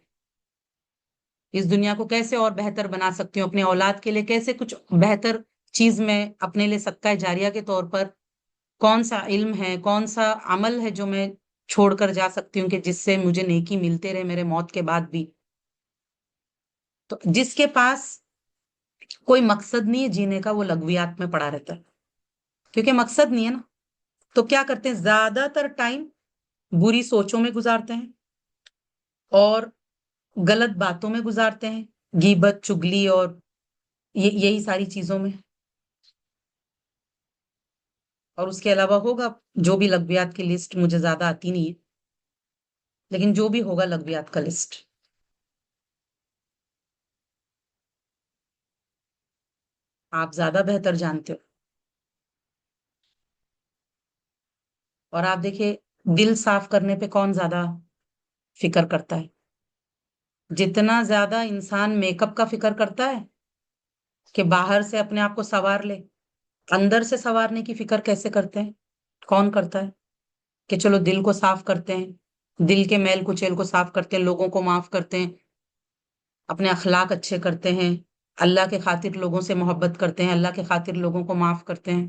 S1: اس دنیا کو کیسے اور بہتر بنا سکتی ہوں؟ اپنے اولاد کے لیے کیسے کچھ بہتر چیز میں اپنے لیے صدقہ جاریہ کے طور پر کون سا علم ہے، کون سا عمل ہے جو میں چھوڑ کر جا سکتی ہوں کہ جس سے مجھے نیکی ملتے رہے میرے موت کے بعد بھی؟ تو جس کے پاس کوئی مقصد نہیں ہے جینے کا، وہ لغویات میں پڑا رہتا ہے، کیونکہ مقصد نہیں ہے نا. تو کیا کرتے ہیں؟ زیادہ تر ٹائم بری سوچوں میں گزارتے ہیں اور غلط باتوں میں گزارتے ہیں، غیبت، چگلی اور یہی ساری چیزوں میں. اور اس کے علاوہ ہوگا جو بھی لغویات کی لسٹ مجھے زیادہ آتی نہیں ہے، لیکن جو بھی ہوگا لغویات کا لسٹ آپ زیادہ بہتر جانتے ہو. اور آپ دیکھیے، دل صاف کرنے پہ کون زیادہ فکر کرتا ہے؟ جتنا زیادہ انسان میک اپ کا فکر کرتا ہے کہ باہر سے اپنے آپ کو سنوار لے، اندر سے سنوارنے کی فکر کیسے کرتے ہیں؟ کون کرتا ہے؟ کہ چلو دل کو صاف کرتے ہیں، دل کے میل کچیل کو صاف کرتے ہیں، لوگوں کو معاف کرتے ہیں، اپنے اخلاق اچھے کرتے ہیں، اللہ کے خاطر لوگوں سے محبت کرتے ہیں، اللہ کے خاطر لوگوں کو معاف کرتے ہیں.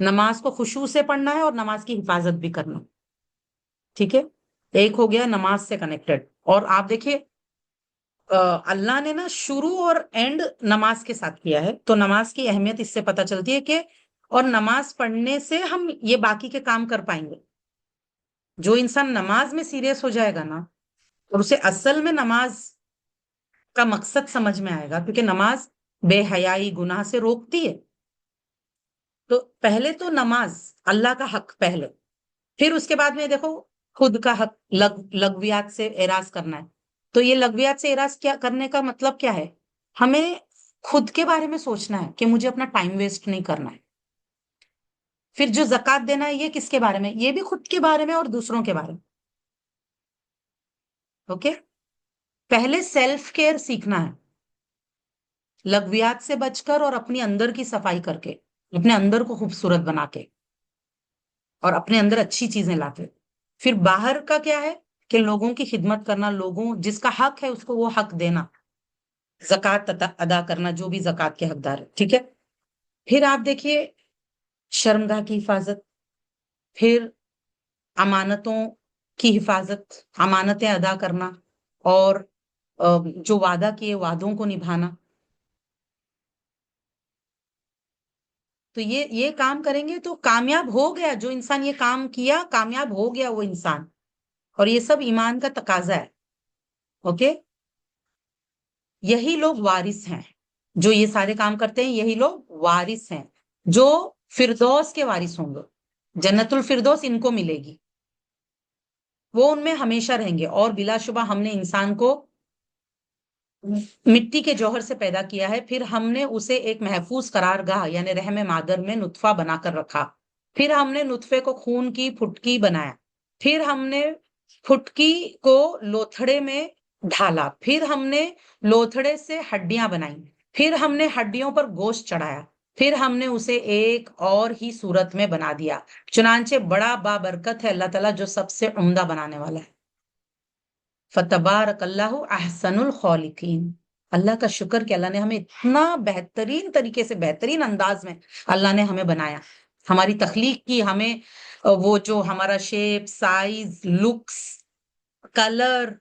S1: نماز کو خشوع سے پڑھنا ہے اور نماز کی حفاظت بھی کرنا. ٹھیک ہے، ایک ہو گیا نماز سے کنیکٹڈ. اور آپ دیکھیے اللہ نے نا شروع اور اینڈ نماز کے ساتھ کیا ہے، تو نماز کی اہمیت اس سے پتہ چلتی ہے کہ اور نماز پڑھنے سے ہم یہ باقی کے کام کر پائیں گے. جو انسان نماز میں سیریس ہو جائے گا نا، اور اسے اصل میں نماز کا مقصد سمجھ میں آئے گا، کیونکہ نماز بے حیائی گناہ سے روکتی ہے. تو پہلے تو نماز اللہ کا حق پہلے، پھر اس کے بعد میں دیکھو خود کا حق لغویات سے اعراض کرنا ہے. تو یہ لغویات سے اعراض کیا کرنے کا مطلب کیا ہے؟ ہمیں خود کے بارے میں سوچنا ہے کہ مجھے اپنا ٹائم ویسٹ نہیں کرنا ہے. پھر جو زکوٰۃ دینا ہے یہ کس کے بارے میں؟ یہ بھی خود کے بارے میں اور دوسروں کے بارے میں. اوکے، پہلے سیلف کیئر سیکھنا ہے، لغویات سے بچ کر اور اپنی اندر کی صفائی کر کے، اپنے اندر کو خوبصورت بنا کے اور اپنے اندر اچھی چیزیں لاتے. پھر باہر کا کیا ہے کہ لوگوں کی خدمت کرنا، لوگوں جس کا حق ہے اس کو وہ حق دینا، زکوٰۃ ادا کرنا جو بھی زکوٰۃ کے حقدار ہے. ٹھیک ہے، پھر آپ دیکھیے شرمگاہ کی حفاظت، پھر امانتوں کی حفاظت، امانتیں ادا کرنا، اور جو وعدہ کیے وعدوں کو نبھانا. تو یہ کام کریں گے تو کامیاب ہو گیا جو انسان یہ کام کیا، کامیاب ہو گیا وہ انسان. اور یہ سب ایمان کا تقاضا ہے. اوکے، یہی لوگ وارث ہیں جو یہ سارے کام کرتے ہیں، یہی لوگ وارث ہیں جو فردوس کے وارث ہوں گے. جنت الفردوس ان کو ملے گی، وہ ان میں ہمیشہ رہیں گے. اور بلا شبہ ہم نے انسان کو مٹی کے جوہر سے پیدا کیا ہے، پھر ہم نے اسے ایک محفوظ قرار گاہ یعنی رحم مادر میں نطفہ بنا کر رکھا. پھر ہم نے نطفے کو خون کی پھٹکی بنایا، پھر ہم نے پھٹکی کو لوتھڑے میں ڈھالا، پھر ہم نے لوتھڑے سے ہڈیاں بنائیں، پھر ہم نے ہڈیوں پر گوشت چڑھایا، پھر ہم نے اسے ایک اور ہی صورت میں بنا دیا. چنانچہ بڑا بابرکت ہے اللہ تعالیٰ جو سب سے عمدہ بنانے والا ہے. فتبارک اللہ احسن الخالقین. اللہ کا شکر کہ اللہ نے ہمیں اتنا بہترین طریقے سے، بہترین انداز میں اللہ نے ہمیں بنایا، ہماری تخلیق کی. ہمیں وہ جو ہمارا شیپ، سائز، لکس، کلر،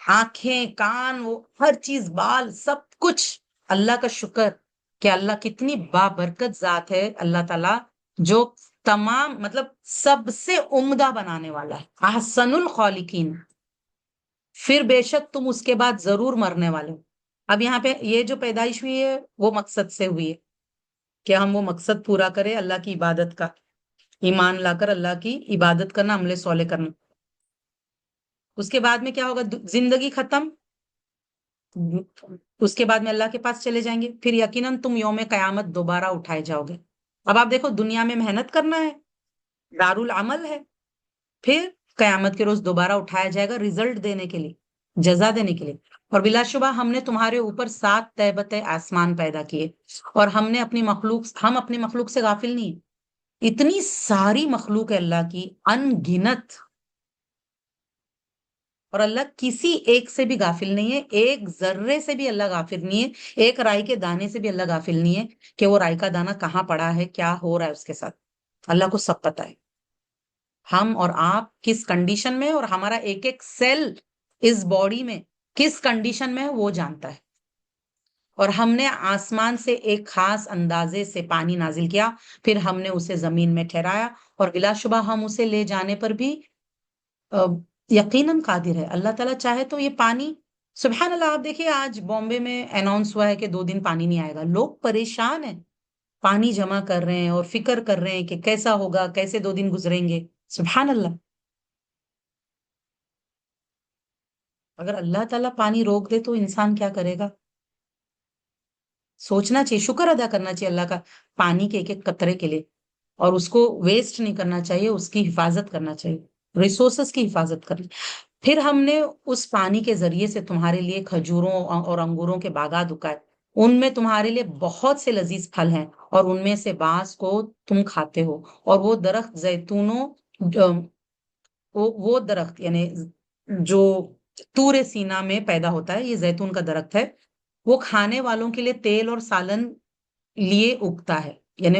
S1: آنکھیں، کان، وہ ہر چیز، بال، سب کچھ اللہ کا شکر کہ اللہ کتنی بابرکت ذات ہے اللہ تعالیٰ، جو تمام مطلب سب سے عمدہ بنانے والا ہے، احسن الخالقین. پھر بے شک تم اس کے بعد ضرور مرنے والے ہو. اب یہاں پہ یہ جو پیدائش ہوئی ہے وہ مقصد سے ہوئی ہے کہ ہم وہ مقصد پورا کریں، اللہ کی عبادت کا، ایمان لا کر اللہ کی عبادت کرنا، عمل صالح کرنا. اس کے بعد میں کیا ہوگا؟ زندگی ختم، اس کے بعد میں اللہ کے پاس چلے جائیں گے. پھر یقیناً تم یوم قیامت دوبارہ اٹھائے جاؤ گے. اب آپ دیکھو دنیا میں محنت کرنا ہے، دارالعمل ہے، پھر قیامت کے روز دوبارہ اٹھایا جائے گا رزلٹ دینے کے لیے، جزا دینے کے لیے. اور بلا شبہ ہم نے تمہارے اوپر 7 تہبت آسمان پیدا کیے، اور ہم اپنی مخلوق سے غافل نہیں ہیں. اتنی ساری مخلوق ہے اللہ کی، ان گنت، اور اللہ کسی ایک سے بھی غافل نہیں ہے. ایک ذرے سے بھی اللہ غافل نہیں ہے، ایک رائی کے دانے سے بھی اللہ غافل نہیں ہے کہ وہ رائی کا دانہ کہاں پڑا ہے، کیا ہو رہا ہے اس کے ساتھ. اللہ کو سب پتہ ہے ہم اور آپ کس کنڈیشن میں، اور ہمارا ایک ایک سیل اس باڈی میں کس کنڈیشن میں ہے وہ جانتا ہے. اور ہم نے آسمان سے ایک خاص اندازے سے پانی نازل کیا، پھر ہم نے اسے زمین میں ٹھہرایا، اور بلا شبہ ہم اسے لے جانے پر بھی یقیناً قادر ہے. اللہ تعالیٰ چاہے تو یہ پانی، سبحان اللہ. آپ دیکھیے آج بامبے میں اناؤنس ہوا ہے کہ 2 دن پانی نہیں آئے گا. لوگ پریشان ہیں، پانی جمع کر رہے ہیں اور فکر کر رہے ہیں کہ کیسا ہوگا، کیسے 2 دن گزریں گے. سبحان اللہ. اگر اللہ تعالیٰ پانی روک دے تو انسان کیا کرے گا؟ سوچنا چاہیے، شکر ادا کرنا چاہیے اللہ کا پانی کے ایک ایک قطرے کے لیے، اور اس کو ویسٹ نہیں کرنا چاہیے، اس کی حفاظت کرنا چاہیے، ریسورسز کی حفاظت کرنی. پھر ہم نے اس پانی کے ذریعے سے تمہارے لیے کھجوروں اور انگوروں کے باغات اگائے، ان میں تمہارے لیے بہت سے لذیذ پھل ہیں، اور ان میں سے بعض کو تم کھاتے ہو. اور وہ درخت زیتونوں، وہ درخت یعنی جو طور سینا میں پیدا ہوتا ہے، یہ زیتون کا درخت ہے، وہ کھانے والوں کے لیے تیل اور سالن لیے اگتا ہے، یعنی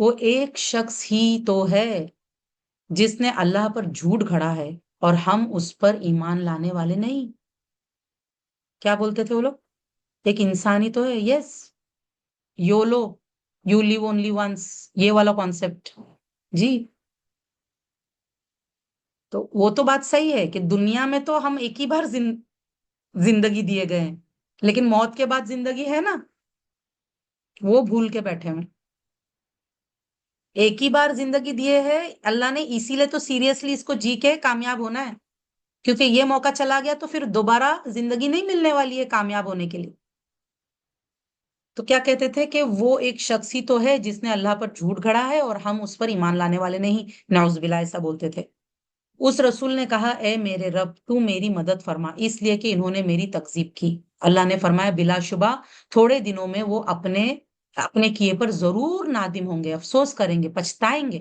S1: وہ ایک شخص ہی تو ہے جس نے اللہ پر جھوٹ گھڑا ہے اور ہم اس پر ایمان لانے والے نہیں. کیا بولتے تھے وہ لوگ؟ ایک انسان ہی تو ہے. Yes, YOLO, you live only once, یہ والا کانسیپٹ. جی، تو وہ تو بات صحیح ہے کہ دنیا میں تو ہم ایک ہی بار زندگی دیے گئے ہیں، لیکن موت کے بعد زندگی ہے نا، وہ بھول کے بیٹھے ہیں. ایک ہی بار زندگی دیے ہے اللہ نے، اسی لیے تو سیریسلی اس کو جی کے کامیاب ہونا ہے، کیونکہ یہ موقع چلا گیا تو پھر دوبارہ زندگی نہیں ملنے والی ہے کامیاب ہونے کے لیے. تو کیا کہتے تھے کہ وہ ایک شخص ہی تو ہے جس نے اللہ پر جھوٹ گھڑا ہے اور ہم اس پر ایمان لانے والے نہیں. نعوذ باللہ، ایسا بولتے تھے. اس رسول نے کہا اے میرے رب تو میری مدد فرما، اس لیے کہ انہوں نے میری تکذیب کی. اللہ نے فرمایا بلا شبہ تھوڑے دنوں میں وہ اپنے اپنے کیے پر ضرور نادم ہوں گے، افسوس کریں گے، پچھتائیں گے.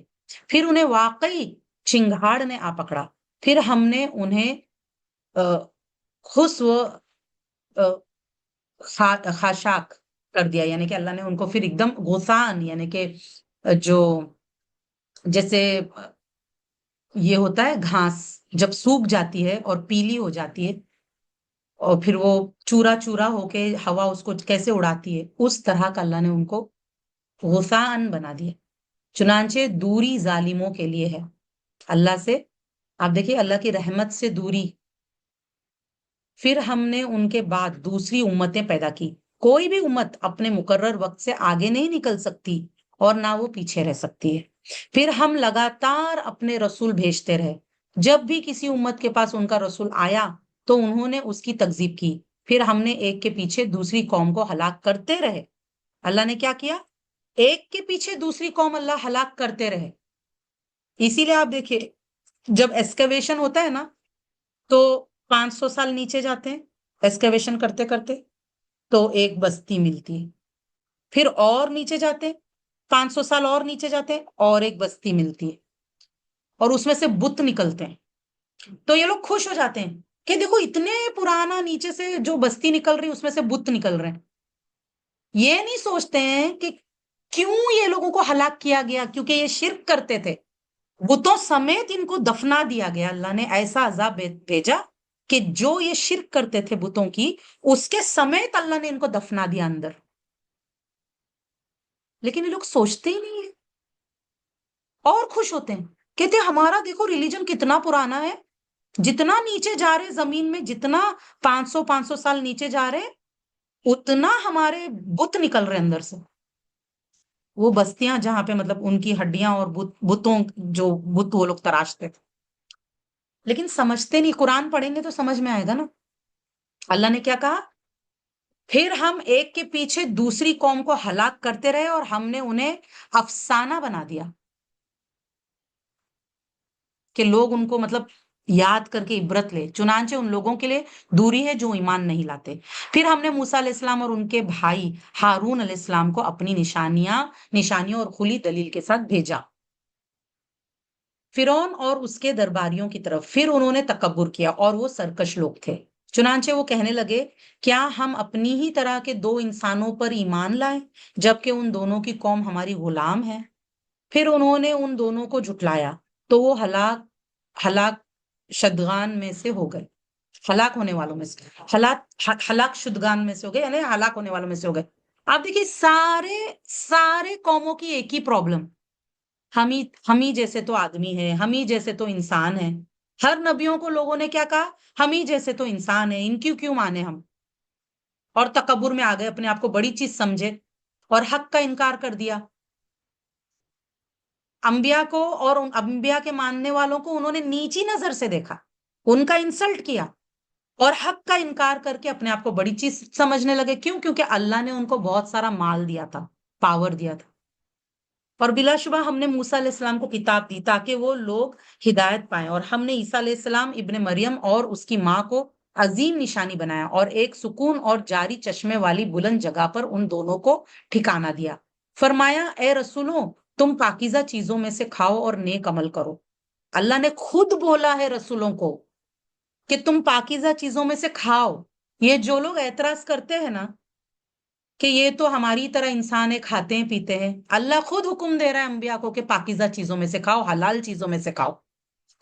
S1: پھر انہیں واقعی چنگھاڑ نے آ پکڑا، پھر ہم نے انہیں خسو خاشاک کر دیا، یعنی کہ اللہ نے ان کو پھر ایک دم غسان، یعنی کہ جو جیسے یہ ہوتا ہے گھاس جب سوکھ جاتی ہے اور پیلی ہو جاتی ہے اور پھر وہ چورا چورا ہو کے ہوا اس کو کیسے اڑاتی ہے، اس طرح کا اللہ نے ان کو غسان بنا دیا. چنانچہ دوری ظالموں کے لیے ہے اللہ سے. آپ دیکھیے اللہ کی رحمت سے دوری. پھر ہم نے ان کے بعد دوسری امتیں پیدا کی. کوئی بھی امت اپنے مقرر وقت سے آگے نہیں نکل سکتی اور نہ وہ پیچھے رہ سکتی ہے. پھر ہم لگاتار اپنے رسول بھیجتے رہے. جب بھی کسی امت کے پاس ان کا رسول آیا تو انہوں نے اس کی تکذیب کی. پھر ہم نے ایک کے پیچھے دوسری قوم کو ہلاک کرتے رہے. اللہ نے کیا کیا؟ ایک کے پیچھے دوسری قوم اللہ ہلاک کرتے رہے. اسی لیے آپ دیکھیے جب ایکسکیویشن ہوتا ہے نا تو 500 سال نیچے جاتے ہیں ایکسکیویشن کرتے کرتے تو ایک بستی ملتی ہے. پھر اور نیچے جاتے ہیں 500 سال اور نیچے جاتے ہیں اور ایک بستی ملتی ہے اور اس میں سے بت نکلتے ہیں. تو یہ لوگ خوش ہو جاتے ہیں کہ دیکھو اتنے پرانا نیچے سے جو بستی نکل رہی اس میں سے بت نکل رہے ہیں. یہ نہیں سوچتے ہیں کہ کیوں یہ لوگوں کو ہلاک کیا گیا، کیونکہ یہ شرک کرتے تھے. بتوں سمیت ان کو دفنا دیا گیا. اللہ نے ایسا عذاب بھیجا کہ جو یہ شرک کرتے تھے بتوں کی، اس کے سمیت اللہ نے ان کو دفنا دیا اندر. لیکن یہ لوگ سوچتے ہی نہیں ہیں اور خوش ہوتے ہیں، کہتے ہیں ہمارا دیکھو ریلیجن کتنا پرانا ہے. جتنا نیچے جا رہے زمین میں، جتنا 500 نیچے جا رہے اتنا ہمارے بت نکل رہے اندر سے. وہ بستیاں جہاں پہ مطلب ان کی ہڈیاں اور بتوں جو بت وہ لوگ تراشتے تھے. لیکن سمجھتے نہیں. قرآن پڑھیں گے تو سمجھ میں آئے گا نا. اللہ نے کیا کہا؟ پھر ہم ایک کے پیچھے دوسری قوم کو ہلاک کرتے رہے اور ہم نے انہیں افسانہ بنا دیا کہ لوگ ان کو مطلب یاد کر کے عبرت لے. چنانچہ ان لوگوں کے لیے دوری ہے جو ایمان نہیں لاتے. پھر ہم نے موسیٰ علیہ السلام اور ان کے بھائی ہارون علیہ السلام کو اپنی نشانیوں اور کھلی دلیل کے ساتھ بھیجا فرعون اور اس کے درباریوں کی طرف. پھر انہوں نے تکبر کیا اور وہ سرکش لوگ تھے. چنانچہ وہ کہنے لگے کیا ہم اپنی ہی طرح کے دو انسانوں پر ایمان لائیں جبکہ ان دونوں کی قوم ہماری غلام ہے. پھر انہوں نے ان دونوں کو جھٹلایا تو وہ ہلاک شدگان میں سے ہو گئے. ہلاک ہونے والوں میں سے ہلاک شدگان میں سے ہو گئے، یعنی ہلاک ہونے والوں میں سے ہو گئے. آپ دیکھیے سارے قوموں کی ایک ہی پرابلم، ہم ہی جیسے تو آدمی ہے، ہم ہی جیسے تو انسان ہے. ہر نبیوں کو لوگوں نے کیا کہا؟ ہم ہی جیسے تو انسان ہے، ان کیوں مانے ہم. اور تکبر میں آ گئے، اپنے آپ کو بڑی چیز سمجھے اور حق کا انکار کر دیا. انبیاء کو اور ان انبیاء کے ماننے والوں کو انہوں نے نیچی نظر سے دیکھا، ان کا انسلٹ کیا اور حق کا انکار کر کے اپنے آپ کو بڑی چیز سمجھنے لگے. کیوں؟ کیونکہ اللہ نے ان کو بہت سارا مال دیا تھا، پاور دیا تھا. اور بلا شبہ ہم نے موسیٰ علیہ السلام کو کتاب دی تاکہ وہ لوگ ہدایت پائیں. اور ہم نے عیسیٰ علیہ السلام ابن مریم اور اس کی ماں کو عظیم نشانی بنایا اور ایک سکون اور جاری چشمے والی بلند جگہ پر ان دونوں کو ٹھکانہ دیا. فرمایا اے رسولوں تم پاکیزہ چیزوں میں سے کھاؤ اور نیک عمل کرو. اللہ نے خود بولا ہے رسولوں کو کہ تم پاکیزہ چیزوں میں سے کھاؤ. یہ جو لوگ اعتراض کرتے ہیں نا کہ یہ تو ہماری طرح انسان ہے، کھاتے ہیں پیتے ہیں. اللہ خود حکم دے رہا ہے انبیاء کو کہ پاکیزہ چیزوں میں سے کھاؤ، حلال چیزوں میں سے کھاؤ.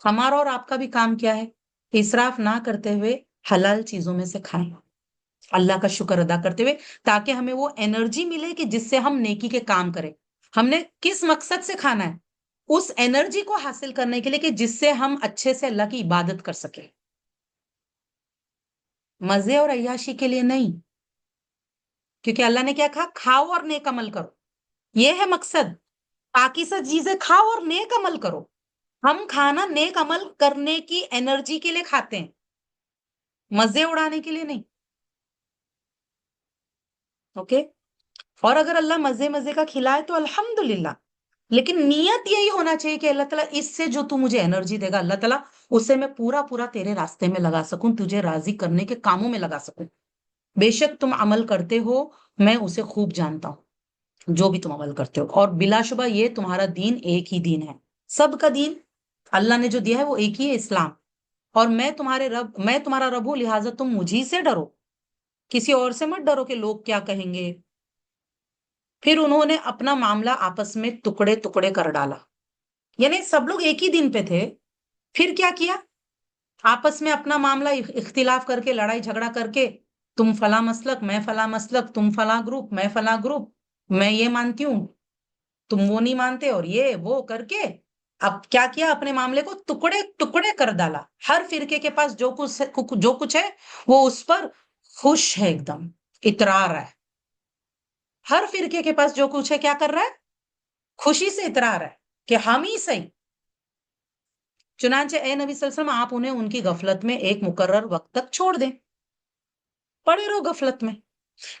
S1: ہمارا اور آپ کا بھی کام کیا ہے؟ اسراف نہ کرتے ہوئے حلال چیزوں میں سے کھائیں، اللہ کا شکر ادا کرتے ہوئے، تاکہ ہمیں وہ انرجی ملے کہ جس سے ہم نیکی کے کام کریں. ہم نے کس مقصد سے کھانا ہے؟ اس انرجی کو حاصل کرنے کے لیے کہ جس سے ہم اچھے سے اللہ کی عبادت کر سکیں، مزے اور عیاشی کے لیے نہیں. کیونکہ اللہ نے کیا کہا؟ کھاؤ اور نیک عمل کرو. یہ ہے مقصد. پاکیزہ چیزیں کھاؤ اور نیک عمل کرو. ہم کھانا نیک عمل کرنے کی انرجی کے لیے کھاتے ہیں، مزے اڑانے کے لیے نہیں. اوکے. اور اگر اللہ مزے مزے کا کھلائے تو الحمدللہ، لیکن نیت یہی ہونا چاہیے کہ اللہ تعالیٰ اس سے جو تو مجھے انرجی دے گا، اللہ تعالیٰ اسے میں پورا پورا تیرے راستے میں لگا سکوں، تجھے راضی کرنے کے کاموں میں لگا سکوں. بے شک تم عمل کرتے ہو، میں اسے خوب جانتا ہوں جو بھی تم عمل کرتے ہو، اور بلا شبہ یہ تمہارا دین ایک ہی دین ہے. سب کا دین اللہ نے جو دیا ہے وہ ایک ہی ہے، اسلام. اور میں تمہارا رب ہوں، لہٰذا تم مجھی سے ڈرو، کسی اور سے مت ڈرو کہ لوگ کیا کہیں گے. پھر انہوں نے اپنا معاملہ آپس میں ٹکڑے ٹکڑے کر ڈالا. یعنی سب لوگ ایک ہی دن پہ تھے، پھر کیا کیا؟ آپس میں اپنا معاملہ اختلاف کر کے، لڑائی جھگڑا کر کے، تم فلاں مسلک، میں فلاں مسلک، تم فلاں گروپ، میں فلاں گروپ، میں یہ مانتی ہوں، تم وہ نہیں مانتے، اور یہ وہ کر کے اب کیا کیا؟ اپنے معاملے کو ٹکڑے ٹکڑے کر ڈالا. ہر فرقے کے پاس جو کچھ ہے وہ اس پر خوش ہے، ایک دم اترا رہا ہے. ہر فرقے کے پاس جو کچھ ہے کیا کر رہا ہے؟ خوشی سے اترا رہا ہے کہ ہم ہی صحیح. چنانچہ اے نبی صلی اللہ علیہ وسلم، آپ انہیں ان کی غفلت میں ایک مقرر وقت تک چھوڑ دیں، پڑے رہو غفلت میں.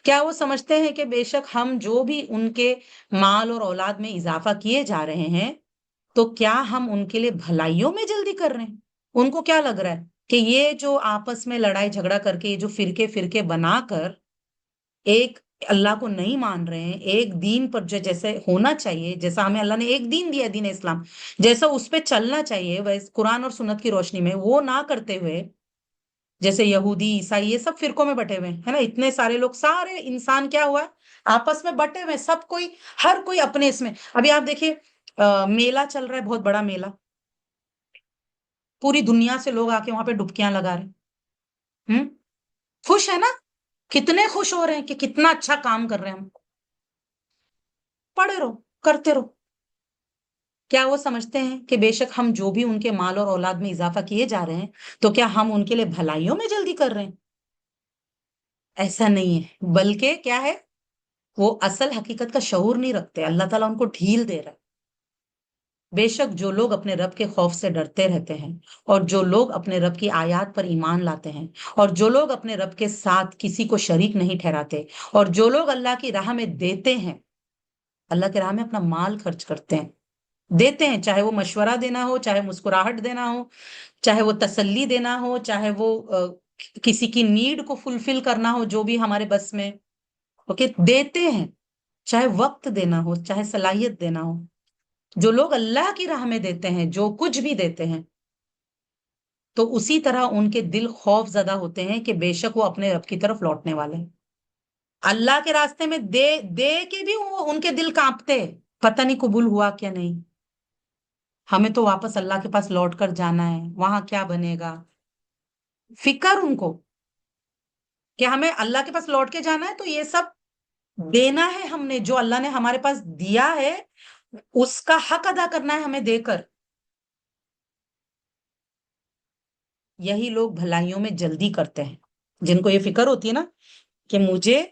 S1: کیا وہ سمجھتے ہیں کہ بے شک ہم جو بھی ان کے مال اور اولاد میں اضافہ کیے جا رہے ہیں تو کیا ہم ان کے لیے بھلائیوں میں جلدی کر رہے ہیں؟ ان کو کیا لگ رہا ہے کہ یہ جو آپس میں لڑائی جھگڑا کر کے، یہ جو فرقے فرقے بنا کر ایک اللہ کو نہیں مان رہے ہیں، ایک دین پر جو جیسے ہونا چاہیے، جیسا ہمیں اللہ نے ایک دین دیا، دین اسلام، جیسا اس پہ چلنا چاہیے ویسے قرآن اور سنت کی روشنی میں، وہ نہ کرتے ہوئے جیسے یہودی عیسائی یہ سب فرقوں میں بٹے ہوئے ہے نا، اتنے سارے لوگ، سارے انسان کیا ہوا ہے؟ آپس میں بٹے ہوئے، سب کوئی، ہر کوئی اپنے اس میں. ابھی آپ دیکھیے میلہ چل رہا ہے، بہت بڑا میلہ، پوری دنیا سے لوگ آ کے وہاں پہ ڈبکیاں لگا رہے ہیں. خوش ہے نا؟ کتنے خوش ہو رہے ہیں کہ کتنا اچھا کام کر رہے ہیں ہم. پڑے رہو، کرتے رہو. کیا وہ سمجھتے ہیں کہ بے شک ہم جو بھی ان کے مال اور اولاد میں اضافہ کیے جا رہے ہیں تو کیا ہم ان کے لیے بھلائیوں میں جلدی کر رہے ہیں؟ ایسا نہیں ہے، بلکہ کیا ہے، وہ اصل حقیقت کا شعور نہیں رکھتے. اللہ تعالیٰ ان کو ڈھیل دے رہا ہے. بے شک جو لوگ اپنے رب کے خوف سے ڈرتے رہتے ہیں، اور جو لوگ اپنے رب کی آیات پر ایمان لاتے ہیں، اور جو لوگ اپنے رب کے ساتھ کسی کو شریک نہیں ٹھہراتے، اور جو لوگ اللہ کی راہ میں دیتے ہیں، اللہ کی راہ میں اپنا مال خرچ کرتے ہیں، دیتے ہیں، چاہے وہ مشورہ دینا ہو، چاہے مسکراہٹ دینا ہو، چاہے وہ تسلی دینا ہو، چاہے وہ کسی کی نیڈ کو فلفل کرنا ہو جو بھی ہمارے بس میں، اوکے، دیتے ہیں، چاہے وقت دینا ہو، چاہے صلاحیت دینا ہو. جو لوگ اللہ کی راہ میں دیتے ہیں، جو کچھ بھی دیتے ہیں، تو اسی طرح ان کے دل خوف زدہ ہوتے ہیں کہ بے شک وہ اپنے رب کی طرف لوٹنے والے ہیں. اللہ کے راستے میں دے دے کے بھی وہ ان کے دل کانپتے، پتہ نہیں قبول ہوا کیا نہیں، ہمیں تو واپس اللہ کے پاس لوٹ کر جانا ہے، وہاں کیا بنے گا. فکر ان کو کہ ہمیں اللہ کے پاس لوٹ کے جانا ہے، تو یہ سب دینا ہے، ہم نے جو اللہ نے ہمارے پاس دیا ہے اس کا حق ادا کرنا ہے ہمیں دے کر. یہی لوگ بھلائیوں میں جلدی کرتے ہیں، جن کو یہ فکر ہوتی ہے نا کہ مجھے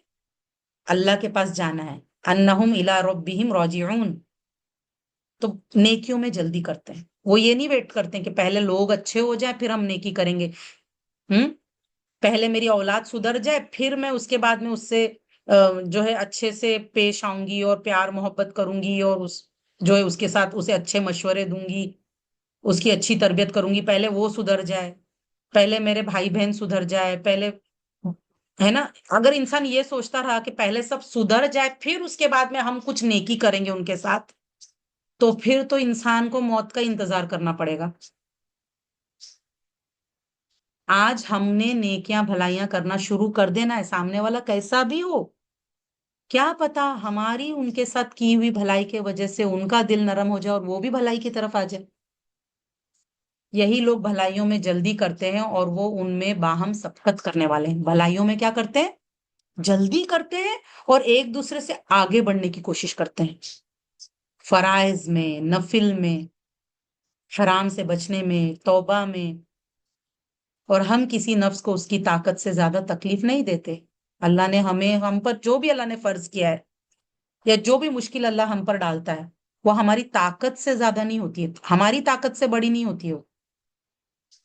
S1: اللہ کے پاس جانا ہے، انہم الی ربہم راجعون، تو نیکیوں میں جلدی کرتے ہیں. وہ یہ نہیں ویٹ کرتے ہیں کہ پہلے لوگ اچھے ہو جائیں پھر ہم نیکی کریں گے. پہلے میری اولاد سدھر جائے پھر میں اس کے بعد میں اس سے جو ہے اچھے سے پیش آؤں گی اور پیار محبت کروں گی، اور جو ہے اس کے ساتھ اسے اچھے مشورے دوں گی، اس کی اچھی تربیت کروں گی. پہلے وہ سدھر جائے، پہلے میرے بھائی بہن سدھر جائے، پہلے، ہے نا. اگر انسان یہ سوچتا رہا کہ پہلے سب سدھر جائے پھر اس کے بعد میں ہم کچھ نیکی کریں گے ان کے ساتھ، تو پھر تو انسان کو موت کا انتظار کرنا پڑے گا. آج ہم نے نیکیاں بھلائیاں کرنا شروع کر دینا ہے، سامنے والا کیسا بھی ہو. کیا پتا ہماری ان کے ساتھ کی ہوئی بھلائی کے وجہ سے ان کا دل نرم ہو جائے اور وہ بھی بھلائی کی طرف آ جائے. یہی لوگ بھلائیوں میں جلدی کرتے ہیں اور وہ ان میں باہم سبقت کرنے والے ہیں. بھلائیوں میں کیا کرتے ہیں؟ جلدی کرتے ہیں اور ایک دوسرے سے آگے بڑھنے کی کوشش کرتے ہیں. فرائض میں، نفل میں، حرام سے بچنے میں، توبہ میں. اور ہم کسی نفس کو اس کی طاقت سے زیادہ تکلیف نہیں دیتے. اللہ نے ہم پر جو بھی اللہ نے فرض کیا ہے یا جو بھی مشکل اللہ ہم پر ڈالتا ہے وہ ہماری طاقت سے زیادہ نہیں ہوتی ہے، ہماری طاقت سے بڑی نہیں ہوتی ہے.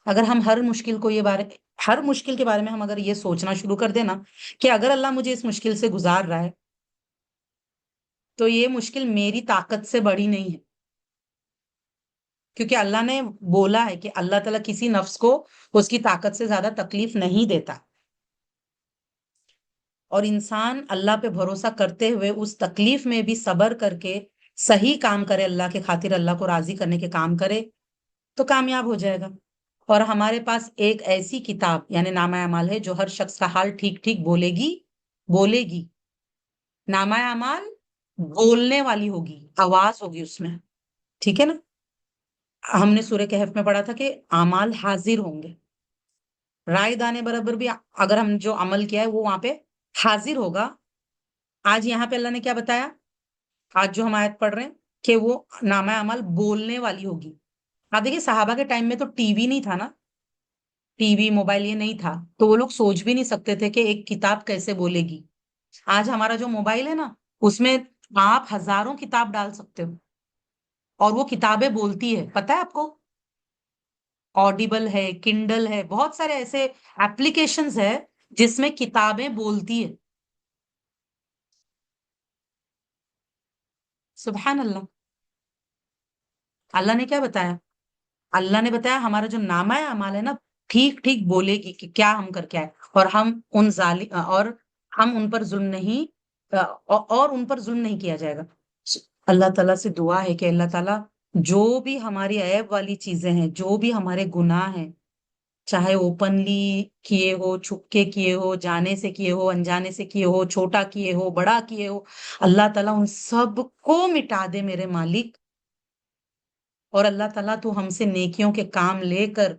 S1: اگر ہم ہر مشکل کے بارے میں ہم اگر یہ سوچنا شروع کر دینا کہ اگر اللہ مجھے اس مشکل سے گزار رہا ہے تو یہ مشکل میری طاقت سے بڑی نہیں ہے. کیونکہ اللہ نے بولا ہے کہ اللہ تعالیٰ کسی نفس کو اس کی طاقت سے زیادہ تکلیف نہیں دیتا. اور انسان اللہ پہ بھروسہ کرتے ہوئے اس تکلیف میں بھی صبر کر کے صحیح کام کرے، اللہ کے خاطر اللہ کو راضی کرنے کے کام کرے تو کامیاب ہو جائے گا. اور ہمارے پاس ایک ایسی کتاب یعنی نامہ اعمال ہے جو ہر شخص کا حال ٹھیک ٹھیک بولے گی. نامہ اعمال بولنے والی ہوگی، آواز ہوگی اس میں. ٹھیک ہے نا؟ ہم نے سورہ کہف میں پڑھا تھا کہ اعمال حاضر ہوں گے. رائے دانے برابر بھی اگر ہم جو عمل کیا ہے وہ وہاں پہ حاضر ہوگا. آج یہاں پہ اللہ نے کیا بتایا؟ آج جو ہم آیت پڑھ رہے ہیں کہ وہ نامہ اعمال بولنے والی ہوگی. آپ دیکھیے صحابہ کے ٹائم میں تو ٹی وی نہیں تھا نا، ٹی وی موبائل یہ نہیں تھا، تو وہ لوگ سوچ بھی نہیں سکتے تھے کہ ایک کتاب کیسے بولے گی. آج ہمارا جو موبائل ہے نا اس میں آپ ہزاروں کتاب ڈال سکتے ہو اور وہ کتابیں بولتی ہے. پتہ ہے آپ کو؟ آڈیبل ہے، کنڈل ہے، بہت سارے ایسے ایپلیکیشنز ہے جس میں کتابیں بولتی ہے. سبحان اللہ. اللہ نے کیا بتایا؟ اللہ نے بتایا ہمارا جو نامہ اعمال ہے نا ٹھیک ٹھیک بولے گی کہ کیا ہم کر کے آئے. اور ہم ان پر ظلم نہیں اور ان پر ظلم نہیں کیا جائے گا. اللہ تعالیٰ سے دعا ہے کہ اللہ تعالیٰ جو بھی ہماری عیب والی چیزیں ہیں، جو بھی ہمارے گناہ ہیں، چاہے اوپنلی کیے ہو، چھپ کے کیے ہو، جانے سے کیے ہو، انجانے سے کیے ہو، چھوٹا کیے ہو، بڑا کیے ہو، اللہ تعالیٰ ان سب کو مٹا دے میرے مالک. اور اللہ تعالیٰ تو ہم سے نیکیوں کے کام لے کر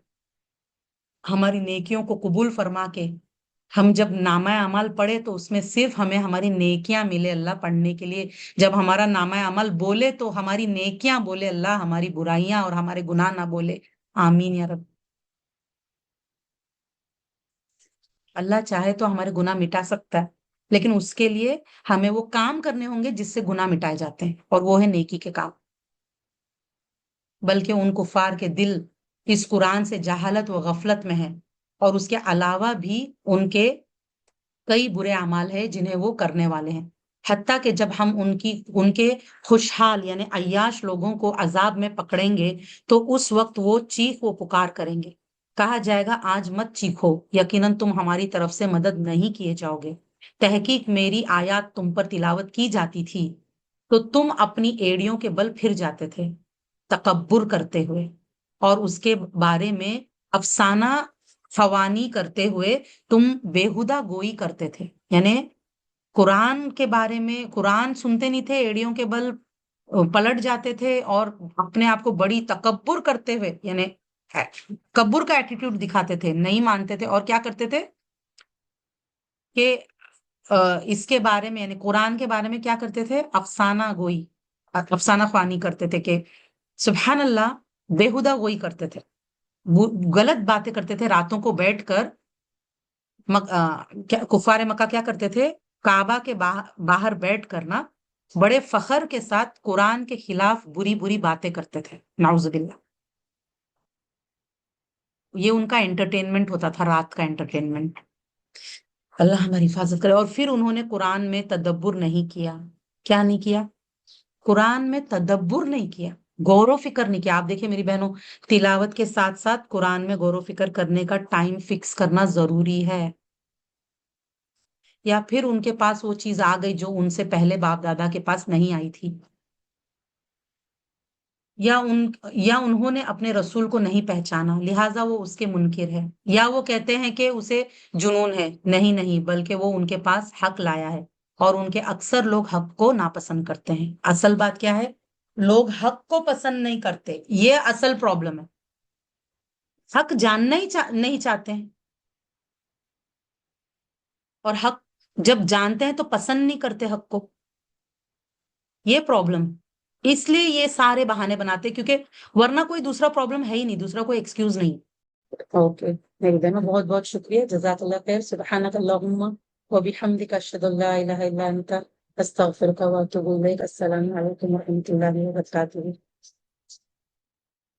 S1: ہماری نیکیوں کو قبول فرما کے ہم جب نامہ اعمال پڑھے تو اس میں صرف ہمیں ہماری نیکیاں ملے اللہ پڑھنے کے لیے. جب ہمارا نامہ اعمال بولے تو ہماری نیکیاں بولے اللہ، ہماری برائیاں اور ہمارے گناہ نہ بولے. آمین یا رب. اللہ چاہے تو ہمارے گناہ مٹا سکتا ہے لیکن اس کے لیے ہمیں وہ کام کرنے ہوں گے جس سے گناہ مٹائے جاتے ہیں، اور وہ ہے نیکی کے کام. بلکہ ان کفار کے دل اس قرآن سے جہالت و غفلت میں ہے، اور اس کے علاوہ بھی ان کے کئی برے اعمال ہیں جنہیں وہ کرنے والے ہیں. حتیٰ کہ جب ہم ان کے خوشحال یعنی عیاش لوگوں کو عذاب میں پکڑیں گے تو اس وقت وہ چیخ و پکار کریں گے. کہا جائے گا آج مت چیخو، یقیناً تم ہماری طرف سے مدد نہیں کیے جاؤ گے. تحقیق میری آیات تم پر تلاوت کی جاتی تھی تو تم اپنی ایڑیوں کے بل پھر جاتے تھے تکبر کرتے ہوئے، اور اس کے بارے میں افسانہ خوانی کرتے ہوئے تم بےہودہ گوئی کرتے تھے. یعنی قرآن کے بارے میں، قرآن سنتے نہیں تھے، ایڑیوں کے بل پلٹ جاتے تھے اور اپنے آپ کو بڑی تکبر کرتے ہوئے یعنی کبر کا ایٹیٹیوڈ دکھاتے تھے، نہیں مانتے تھے. اور کیا کرتے تھے کہ اس کے بارے میں یعنی قرآن کے بارے میں کیا کرتے تھے؟ افسانہ گوئی، افسانہ خوانی کرتے تھے کہ سبحان اللہ، بےہودہ گوئی کرتے تھے، غلط باتیں کرتے تھے. راتوں کو بیٹھ کر کفار مکہ کیا کرتے تھے؟ کعبہ کے باہر بیٹھ کر نا بڑے فخر کے ساتھ قرآن کے خلاف بری بری باتیں کرتے تھے. نعوذ باللہ. یہ ان کا انٹرٹینمنٹ ہوتا تھا، رات کا انٹرٹینمنٹ. اللہ ہماری حفاظت کرے. اور پھر انہوں نے قرآن میں تدبر نہیں کیا. کیا نہیں کیا؟ قرآن میں تدبر نہیں کیا، غور و فکر نہیں کیا. آپ دیکھیں میری بہنوں، تلاوت کے ساتھ ساتھ قرآن میں غور و فکر کرنے کا ٹائم فکس کرنا ضروری ہے. یا پھر ان کے پاس وہ چیز آ گئی جو ان سے پہلے باپ دادا کے پاس نہیں آئی تھی، یا انہوں نے اپنے رسول کو نہیں پہچانا لہٰذا وہ اس کے منکر ہے، یا وہ کہتے ہیں کہ اسے جنون ہے. نہیں نہیں، بلکہ وہ ان کے پاس حق لایا ہے. اور ان کے اکثر لوگ حق کو ناپسند کرتے ہیں. اصل بات کیا ہے؟ لوگ حق کو پسند نہیں کرتے، یہ اصل پرابلم ہے. حق جاننا ہی نہیں چاہتے ہیں، اور حق جب جانتے ہیں تو پسند نہیں کرتے حق کو. یہ پرابلم، اس لیے یہ سارے بہانے بناتے، کیونکہ ورنہ کوئی دوسرا پرابلم ہے ہی نہیں، دوسرا کوئی ایکسکیوز نہیں. اوکے میری بہنوں، بہت بہت شکریہ، جزاک اللہ خیر. سبحانک اللہم وبحمدک، اشہد ان لا الہ الا انت، استغفرک واتوب الیک. السلام علیکم ورحمۃ اللہ وبرکاتہ.